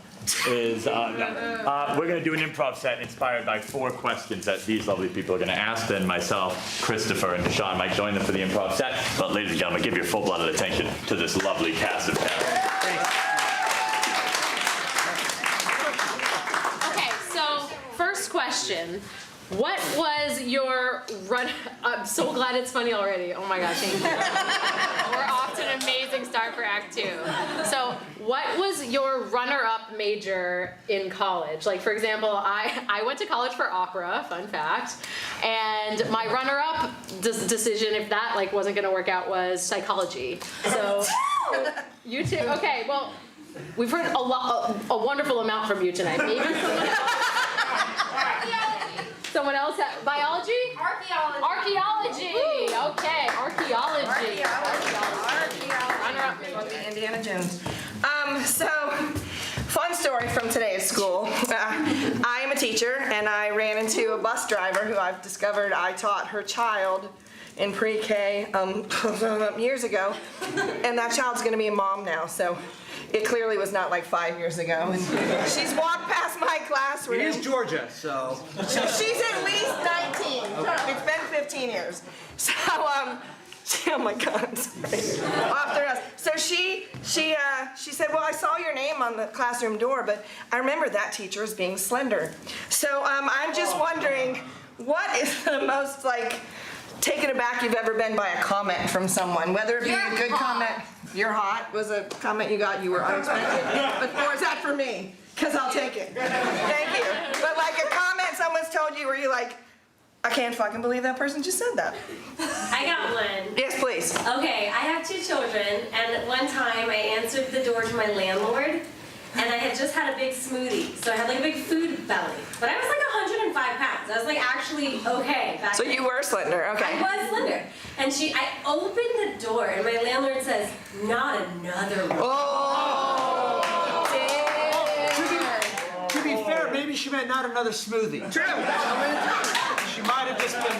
is we're going to do an improv set inspired by 4 questions that these lovely people are going to ask. Then myself, Christopher, and Deshaun might join them for the improv set. But ladies and gentlemen, give your full-blooded attention to this lovely cast of characters. Okay, so first question. What was your run? I'm so glad it's funny already. Oh my gosh, thank you. We're off to an amazing start for Act 2. So, what was your runner-up major in college. Like, for example, I went to college for opera, fun fact, and my runner-up decision, if that like wasn't gonna work out, was psychology. So, you too? Okay, well, we've heard a wonderful amount from you tonight. Maybe someone else biology? Archaeology. Okay, archaeology. Runner-up major. Indiana Jones. So, fun story from today's school. I am a teacher, and I ran into a bus driver who I've discovered I taught her child in pre-K years ago, and that child's going to be a mom now, so it clearly was not like 5 years ago. And she's walked past my classroom. It is Georgia, so. She's at least 19. Okay. It's been 15 years. So, oh my God, sorry. Off the rest. So she said, well, I saw your name on the classroom door, but I remember that teacher as being slender. So I'm just wondering, what is the most like taken aback you've ever been by a comment from someone? Whether it be a good comment, you're hot, was a comment you got you were unexpected, or is that for me? Because I'll take it. Thank you. But like a comment someone's told you where you're like, I can't fucking believe that person just said that. I got one. Yes, please. Okay, I have 2 children, and at one time I answered the door to my landlord, and I had just had a big smoothie, so I had like a big food belly. But I was like 105 pounds. I was like actually okay back So then. you were slender, okay. I was slender. And I opened the door, and my landlord says, not another one. Oh! To be fair, maybe she meant not another smoothie. True. She might have just been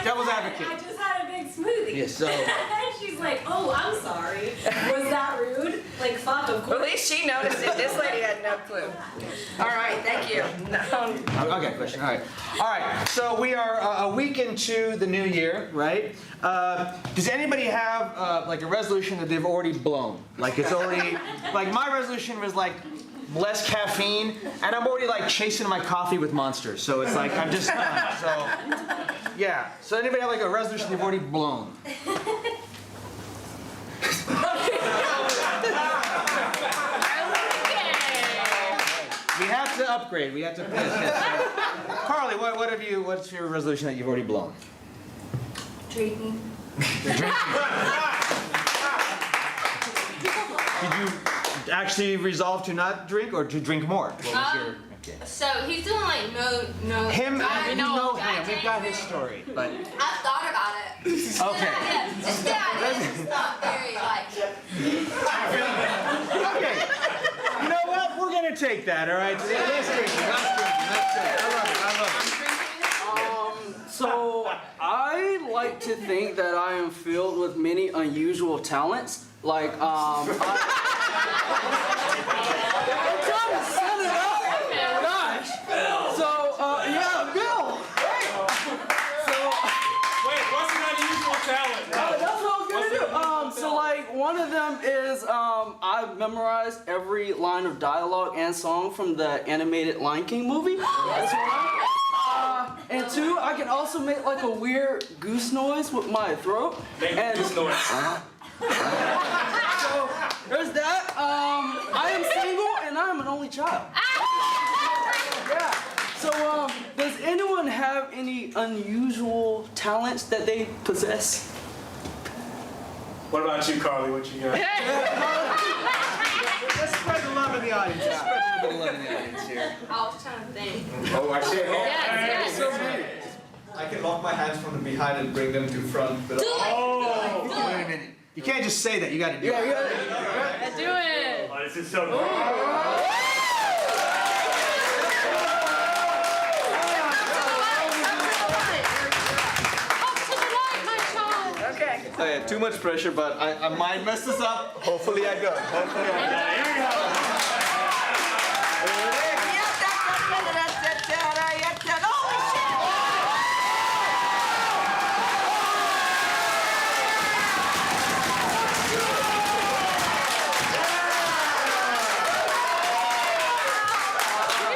devil's advocate. I just had a big smoothie. Yeah, so. And she's like, oh, I'm sorry. Was that rude? Like, fuck, of course. At least she noticed it. This lady had no clue. All right, thank you. Okay, question. All right. So we are a week into the new year, right? Does anybody have like a resolution that they've already blown? Like it's already, like my resolution was like less caffeine, and I'm already like chasing my coffee with Monsters. So it's like I'm just done. So yeah. So anybody have like a resolution they've already blown? We have to upgrade. We have to. Carly, what's your resolution that you've already blown? Drinking. Did you actually resolve to not drink or to drink more? What was your? Okay. So he's doing like no. Him, we know him. guy We've got his story, but. I've thought about it. Okay. It's not very like. Okay. You know what? We're gonna take that. All right. Let's drink. That's it. I love it. So I like to think that I am filled with many unusual talents. Like I'm trying to set it up. Gosh. So yeah, Bill. So Wait, what's an unusual talent? that's what I was gonna do. So like one of them is I've memorized every line of dialogue and song from the animated Lion King movie. That's one. And 2, I can also make like a weird goose noise with my throat. And Goose noise. so there's that. I am single and I am an only child. Yeah. So does anyone have any unusual talents that they possess? What about you, Carly? What you got? Let's spread the love in the audience. Let's spread a little bit of love in the audience here. I was trying to think. Oh, I see it. Yes. I can lock my hands from the behind and bring them to front. But Do it. Wait a minute. You can't just say that. You got to do it. Do it. Oh, this is so cool. Okay, too much pressure, but I might mess this up. Hopefully I go.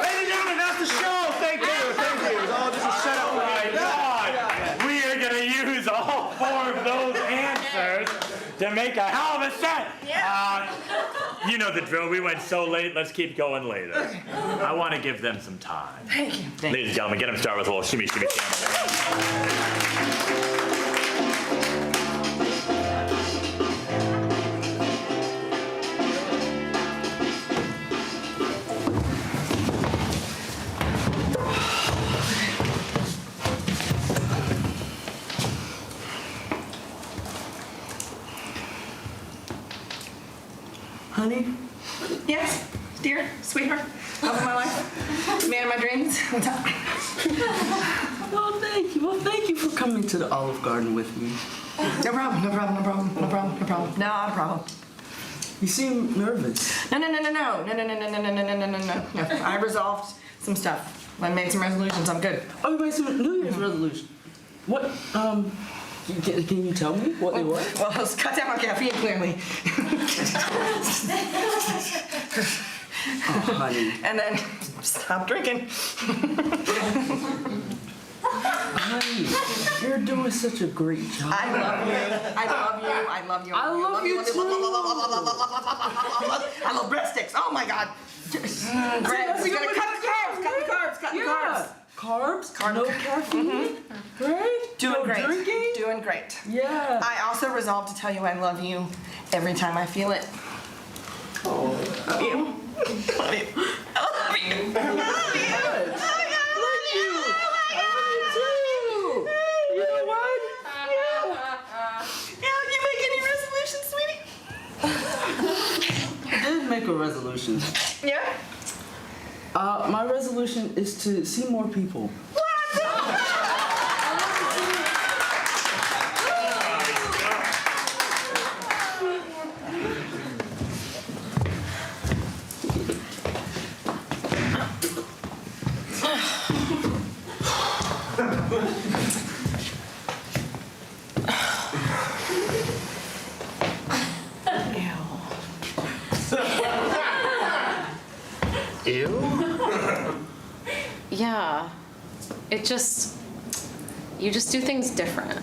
Ladies and gentlemen, that's the show. Thank you. It was all just a setup. We are gonna use all 4 of those answers to to make a hell of a set. Yeah. You know the drill. We went so late. Let's keep going later. I want to give them some time. Thank you. Ladies and gentlemen, get them started with a little shimmy, shimmy, shimmy. Honey? Yes, dear, sweetheart, love of my life, man of my dreams. What's up? Oh, thank you. Well, thank you for coming to the Olive Garden with me. No problem, no problem, no problem, no problem, no problem. Not a problem. You seem nervous. No. I resolved some stuff. I made some resolutions. I'm good. Oh, you made some New Year's resolution. What? Can you tell me what they were? Well, let's cut down on caffeine, clearly. Oh, honey. And then stop drinking. Honey, you're doing such a great job. I love you. I love you. I love you. I love you too. I love breadsticks. Oh my God. Breads. We gotta cut the carbs. Cut the carbs. Cut the carbs. Carbs, no caffeine, right? Doing no great. Drinking? Doing great. Yeah. I also resolved to tell you I love you every time I feel it. Oh. Love you. Love you. I love you. I love you. Love you. I love you too. You know what? Yeah, you make any resolutions, sweetie? I did make a resolution. Yeah? My resolution is to see more people. Ew. Yeah. You just do things different.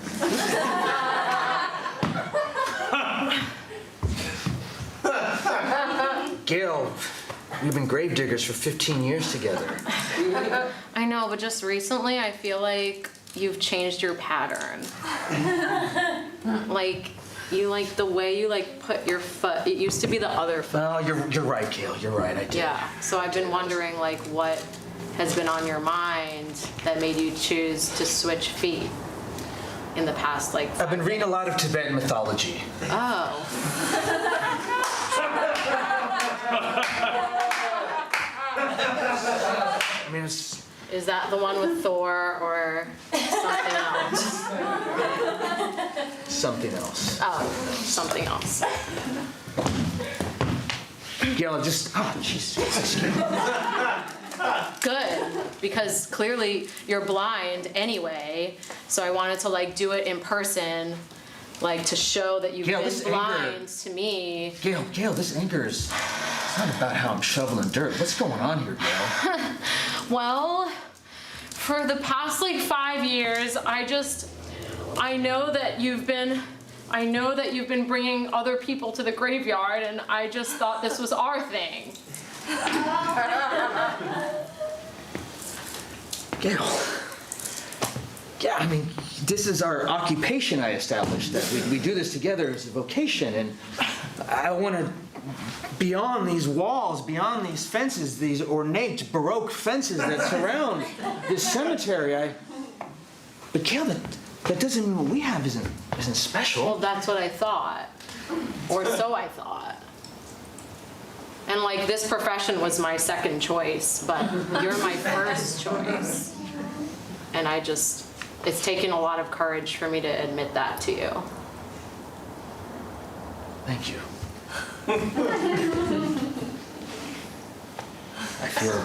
Gail, we've been gravediggers for 15 years together. I know, but just recently I feel like you've changed your pattern. Like, you like the way you like put your foot, it used to be the other foot. Oh, you're right, Gail. You're right. I did. Yeah, so I've been wondering like what has been on your mind that made you choose to switch feet in the past like 5 I've been reading a lot of Tibetan mythology. Oh. I mean, it's... Is that the one with Thor or something else? something else. Oh, something else. Gail, just... Oh, jeez. Good, because clearly you're blind anyway, so I wanted to like do it in person, like to show that you've Gail, been this blind anger- to me. Gail, this anger is... It's not about how I'm shoveling dirt. What's going on here, Gail? Well, for the past like 5 years, I know that you've been bringing other people to the graveyard, and I just thought this was our thing. Gail. Yeah, I mean, this is our occupation I established, that we do this together as a vocation, and I want to, beyond these walls, beyond these fences, these ornate Baroque fences that surround this cemetery, but Gail, that doesn't mean what we have isn't special. Well, that's what I thought, or so I thought. And like this profession was my second choice, but you're my first choice. And it's taken a lot of courage for me to admit that to you. Thank you. I feel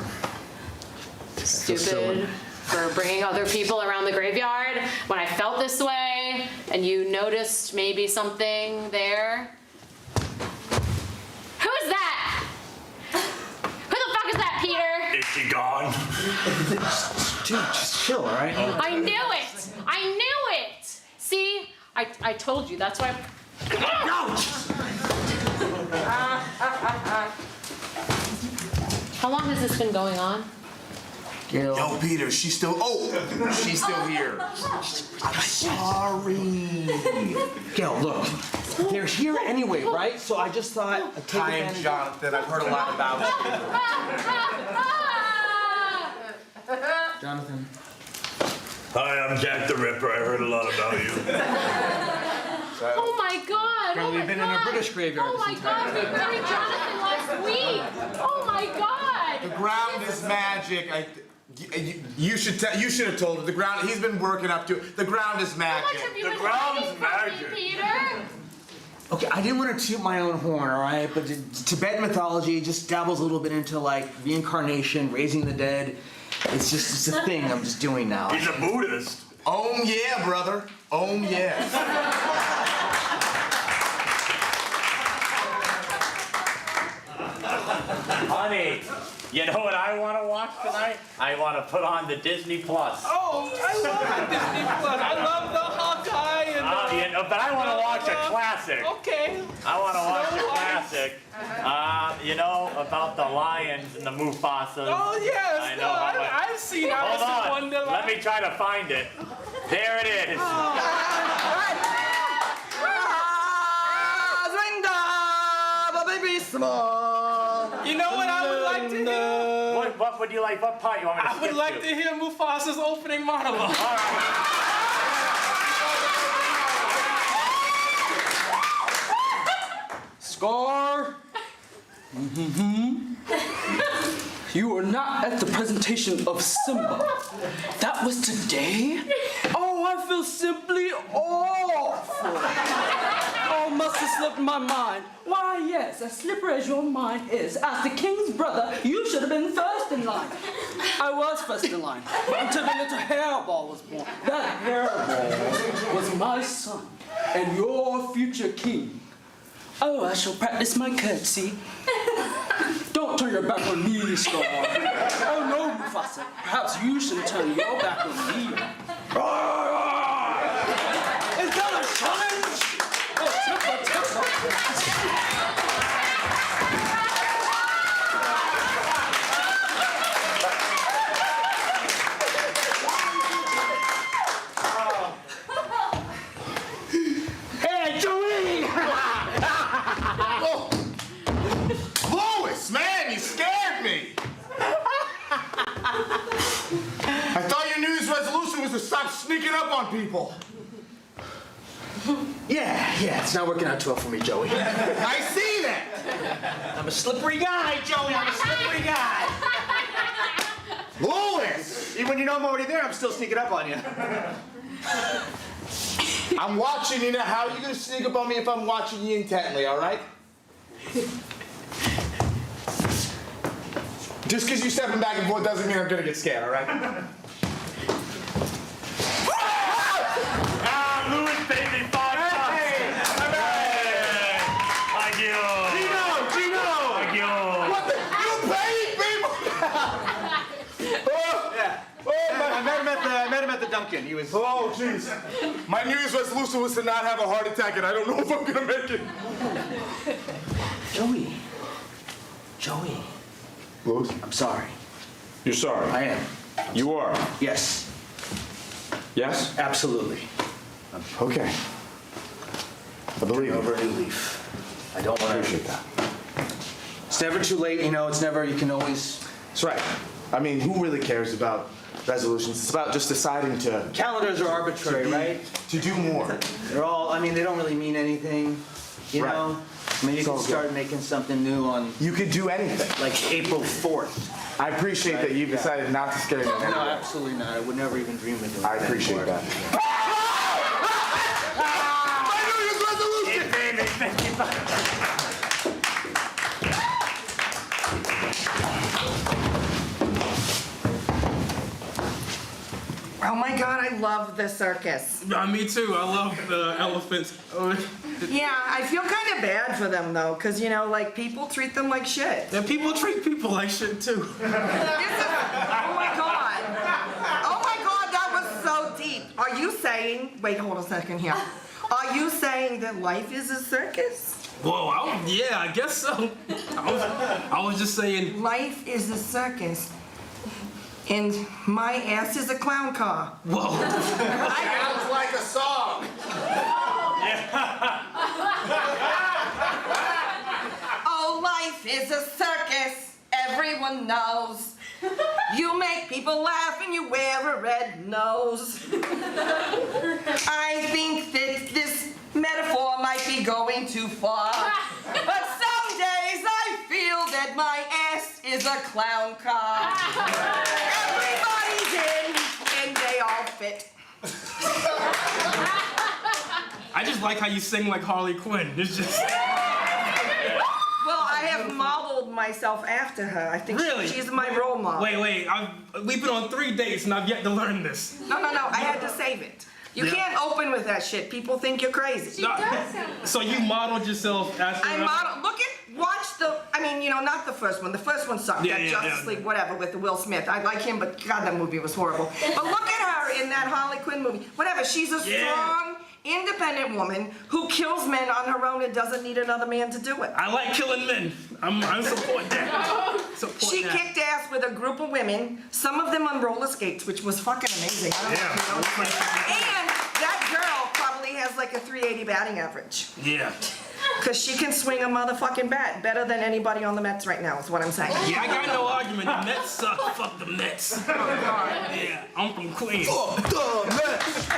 Stupid for bringing other people around the graveyard when I felt this way and you noticed maybe something there. Who's that? Who the fuck is that, Peter? Is she gone? Dude, just chill, all right? I knew it! I knew it! See? I told you. That's why How long has this been going on? Gail. Yo, Peter, she's still. Oh, she's still here. I'm sorry. Gail, look. They're here anyway, right? So I just thought I'd take Hi, I'm advantage. Jonathan. I've heard a lot about you. Jonathan. Hi, I'm Jack the Ripper. I heard a lot about you. Oh my God! Apparently we've been in a British graveyard Oh this my entire God! We time. buried Jonathan last week. Oh my God! The ground is magic. You should have told her. The ground. He's been working up to it. The ground is How magic. much have you The been ground's hiding from magic. me, Peter? Okay, I didn't want to toot my own horn, all right? But Tibetan mythology just dabbles a little bit into like reincarnation, raising the dead. It's a thing I'm just doing now. He's a Buddhist. Om yeah, brother. Om yeah. Honey, you know what I want to watch tonight? I want to put on the Disney Plus. Oh, I love the Disney Plus. I love the Hawkeye and But I want to watch a classic. Okay. I want to watch a Snow White. classic. You know, about the lions and the Mufasas. Oh yes, I know how much. I've seen Hold Alice in on. Wonderland. Let me try to find it. There it is. You know what I would like to hear? What would you like? What part you want me to I would skip like to hear Mufasa's opening monologue. All right. Scar. You were not at the presentation of Simba. That was today? Oh, I feel simply awful. Oh, must have slipped my mind. Why, yes, as slippery as your mind is, as the king's brother, you should have been first in line. I was first in line until the little hairball was born. That hairball was my son and your future king. Oh, I shall practice my curtsy. Don't turn your back on me, Scar. Oh no, Mufasa. Perhaps you should turn your back on me. Is that a challenge? Oh, Timber. Hey, Joey! Lois, man, you scared me. I thought your New Year's resolution was to stop sneaking up on people. Yeah, it's not working out too well for me, Joey. I see that. I'm a slippery guy, Joey. I'm a slippery guy. Lois! Even when you know I'm already there, I'm still sneaking up on you. I'm watching you now. How are you going to sneak up on me if I'm watching you intently, all right? Just because you're stepping back and forth doesn't mean I'm going to get scared, all right? Louis, baby, 5 bucks. Thank you. Gino! Thank you. What the? You paid people? I met him at the Dunkin'. He was. Oh, jeez. My New Year's resolution was to not have a heart attack, and I don't know if I'm going to make it. Joey. Louis? I'm sorry. You're sorry. I am. You are? Yes. Yes? Absolutely. Okay. I believe Over a you. new leaf. I don't want to. Appreciate that. It's never too late, you know. It's never. You can always. That's right. I mean, who really cares about resolutions? It's about just deciding to Calendars are arbitrary, right? to do more. They're all. I mean, they don't really mean anything. You Right. know. I mean, you It's can all start good. making something new on You could do anything. like April 4th. I appreciate that you've decided not to scare me. No, absolutely not. I would never even dream of doing I that appreciate anymore. that. My New Year's resolution! Baby, 50 bucks. Oh my God, I love the circus. Me too. I love the elephants. Yeah, I feel kind of bad for them though, because you know, like people treat them like shit. And people treat people like shit too. Oh my God. Oh my God, that was so deep. Are you saying, wait, hold a second here. Are you saying that life is a circus? Whoa, yeah, I guess so. I was just saying. Life is a circus. And my ass is a clown car. Whoa. Sounds like a song. Oh, life is a circus. Everyone knows. You make people laugh and you wear a red nose. I think that this metaphor might be going too far. But some days I feel that my ass is a clown car. Everybody's in and they all fit. I just like how you sing like Harley Quinn. It's just. Well, I have modeled myself after her. I think Really? she's my role model. Wait, we've been on 3 dates and I've yet to learn this. No, I had to save it. You can't open with that shit. People think you're crazy. So you modeled yourself after I modeled. Watch not the first one. The first one sucked. Yeah, that yeah, Justice yeah. League, whatever, with the Will Smith. I like him, but God, that movie was horrible. But look at her in that Harley Quinn movie. Whatever. She's a strong, independent woman who kills men on her own and doesn't need another man to do it. I like killing men. I support that. She kicked ass with a group of women, some of them on roller skates, which was fucking amazing. I don't know if you know. And that girl probably has like a 380 batting average. Yeah. Because she can swing a motherfucking bat better than anybody on the Mets right now, is what I'm saying. Yeah, I got no argument. The Mets suck. Fuck the Mets. Oh, God. Yeah, I'm from Queens. Fuck the Mets.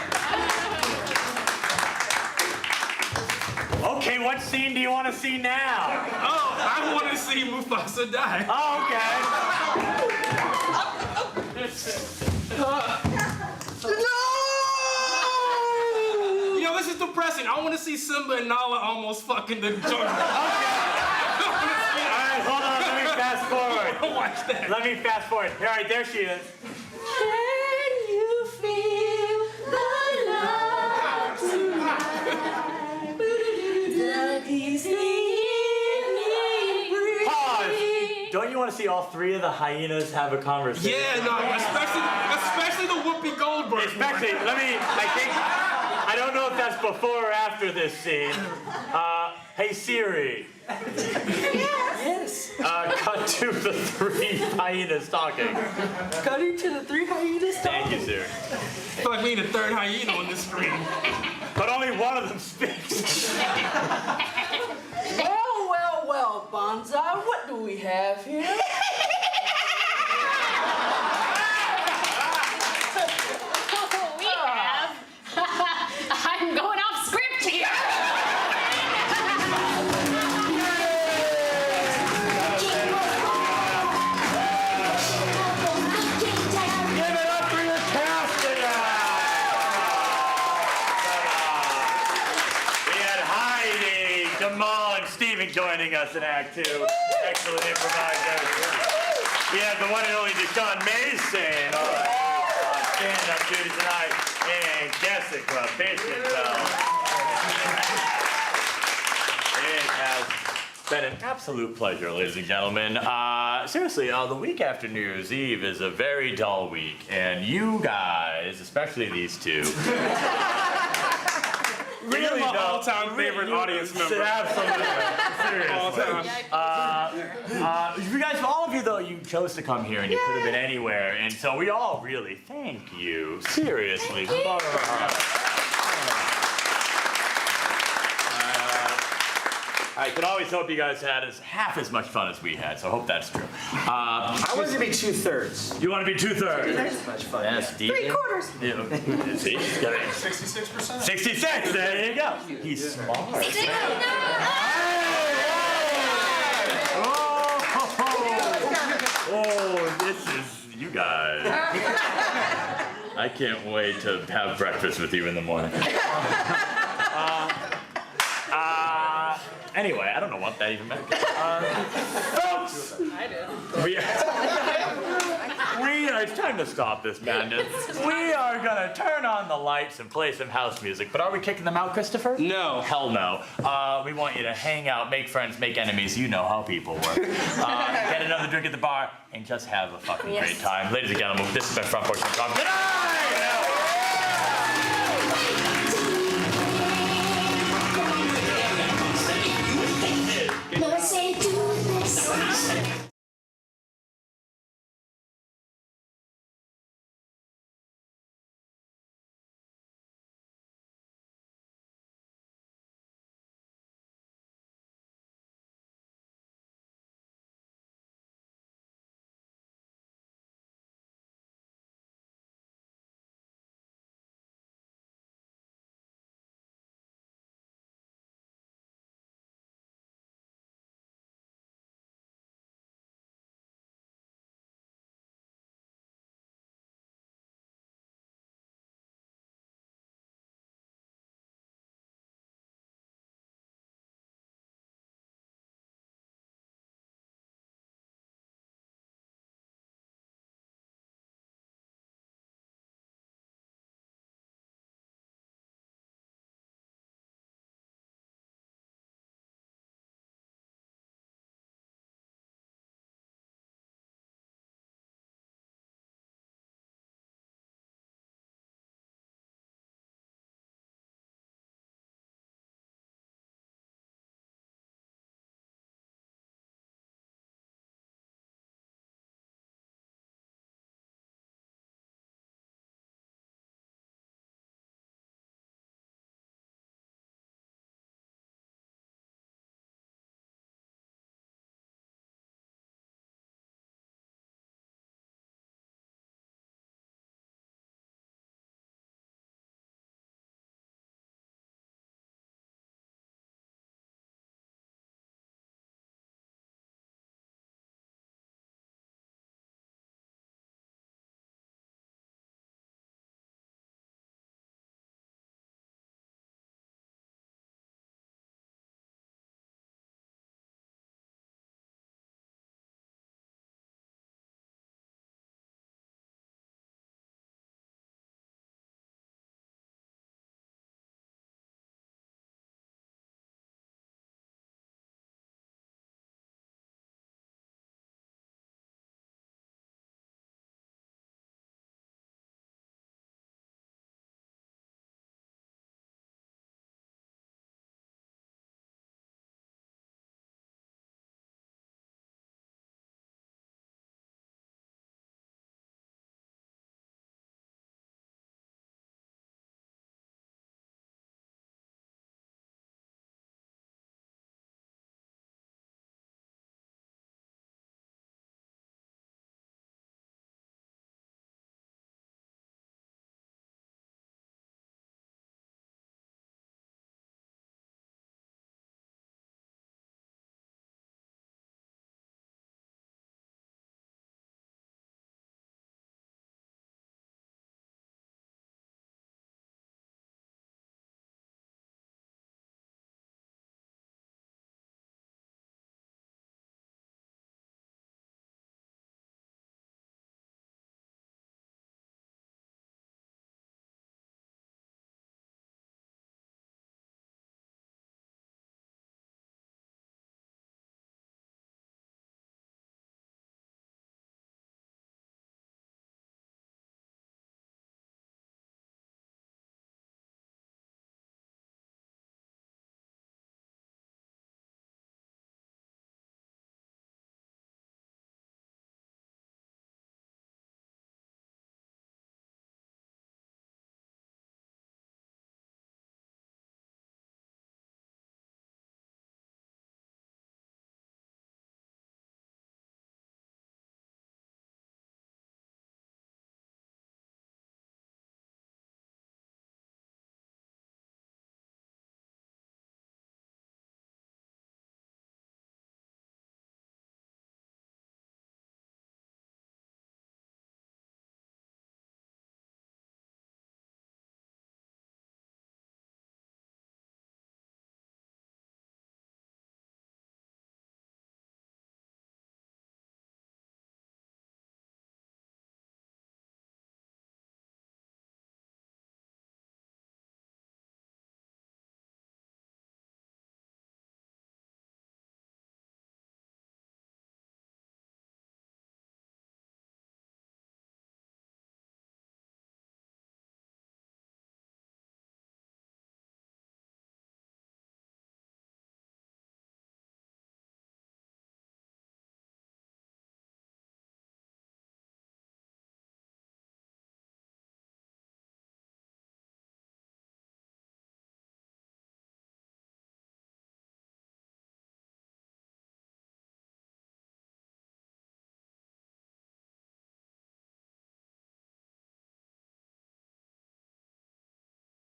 Okay, what scene do you want to see now? Oh, I want to see Mufasa die. Oh, okay. Yo, this is depressing. I want to see Simba and Nala almost fucking the jungle. All right, hold on. Let me fast forward. Watch that. Let me fast forward. All right, there she is. Can you feel the love tonight? The peace Pause. Don't you want to see all three of the hyenas have a conversation? Yeah, no, especially the Whoopi Goldberg. Especially, I don't know if that's before or after this scene. Hey Siri. Yes. Cut to the three hyenas talking. Cutting to the 3 hyenas. Thank you, Siri. I feel like we need a third hyena on the screen. But only one of them speaks. Well, Bonsai, what do we have here? I'm going off script here. Give it up for your cast tonight. We had Heidi, Jamal, and Steven joining us in Act 2. Excellent improvisers. We have the one and only Deshaun Mason on stand-up duty tonight, and Jessica Fishenfeld. It has been an absolute pleasure, ladies and gentlemen. Seriously, the week after New Year's Eve is a very dull week, and you guys, especially these two, You're my all-time favorite audience member. Absolutely. All Seriously. You guys, all of you though, you chose to come here and you could have been anywhere, and so we all really thank you. Seriously. I can always hope you guys had half as much fun as we had, so I hope that's true. I wanted to be 2/3. You want to be 2/3? That's much fun. Yeah, Steve. 3/4. Yeah. See, he's got it. 66%. 66. There you go. He's smart. Oh, this is you guys. I can't wait to have breakfast with you in the morning. Anyway, I don't know what that even meant. Folks! I did. It's time to stop this madness. We are gonna turn on the lights and play some house music, but are we kicking them out, Christopher? No. Hell no. We want you to hang out, make friends, make enemies. You know how people work. Get another drink at the bar and just have a fucking great time. Ladies and gentlemen, this has been Porch Improv. Good night!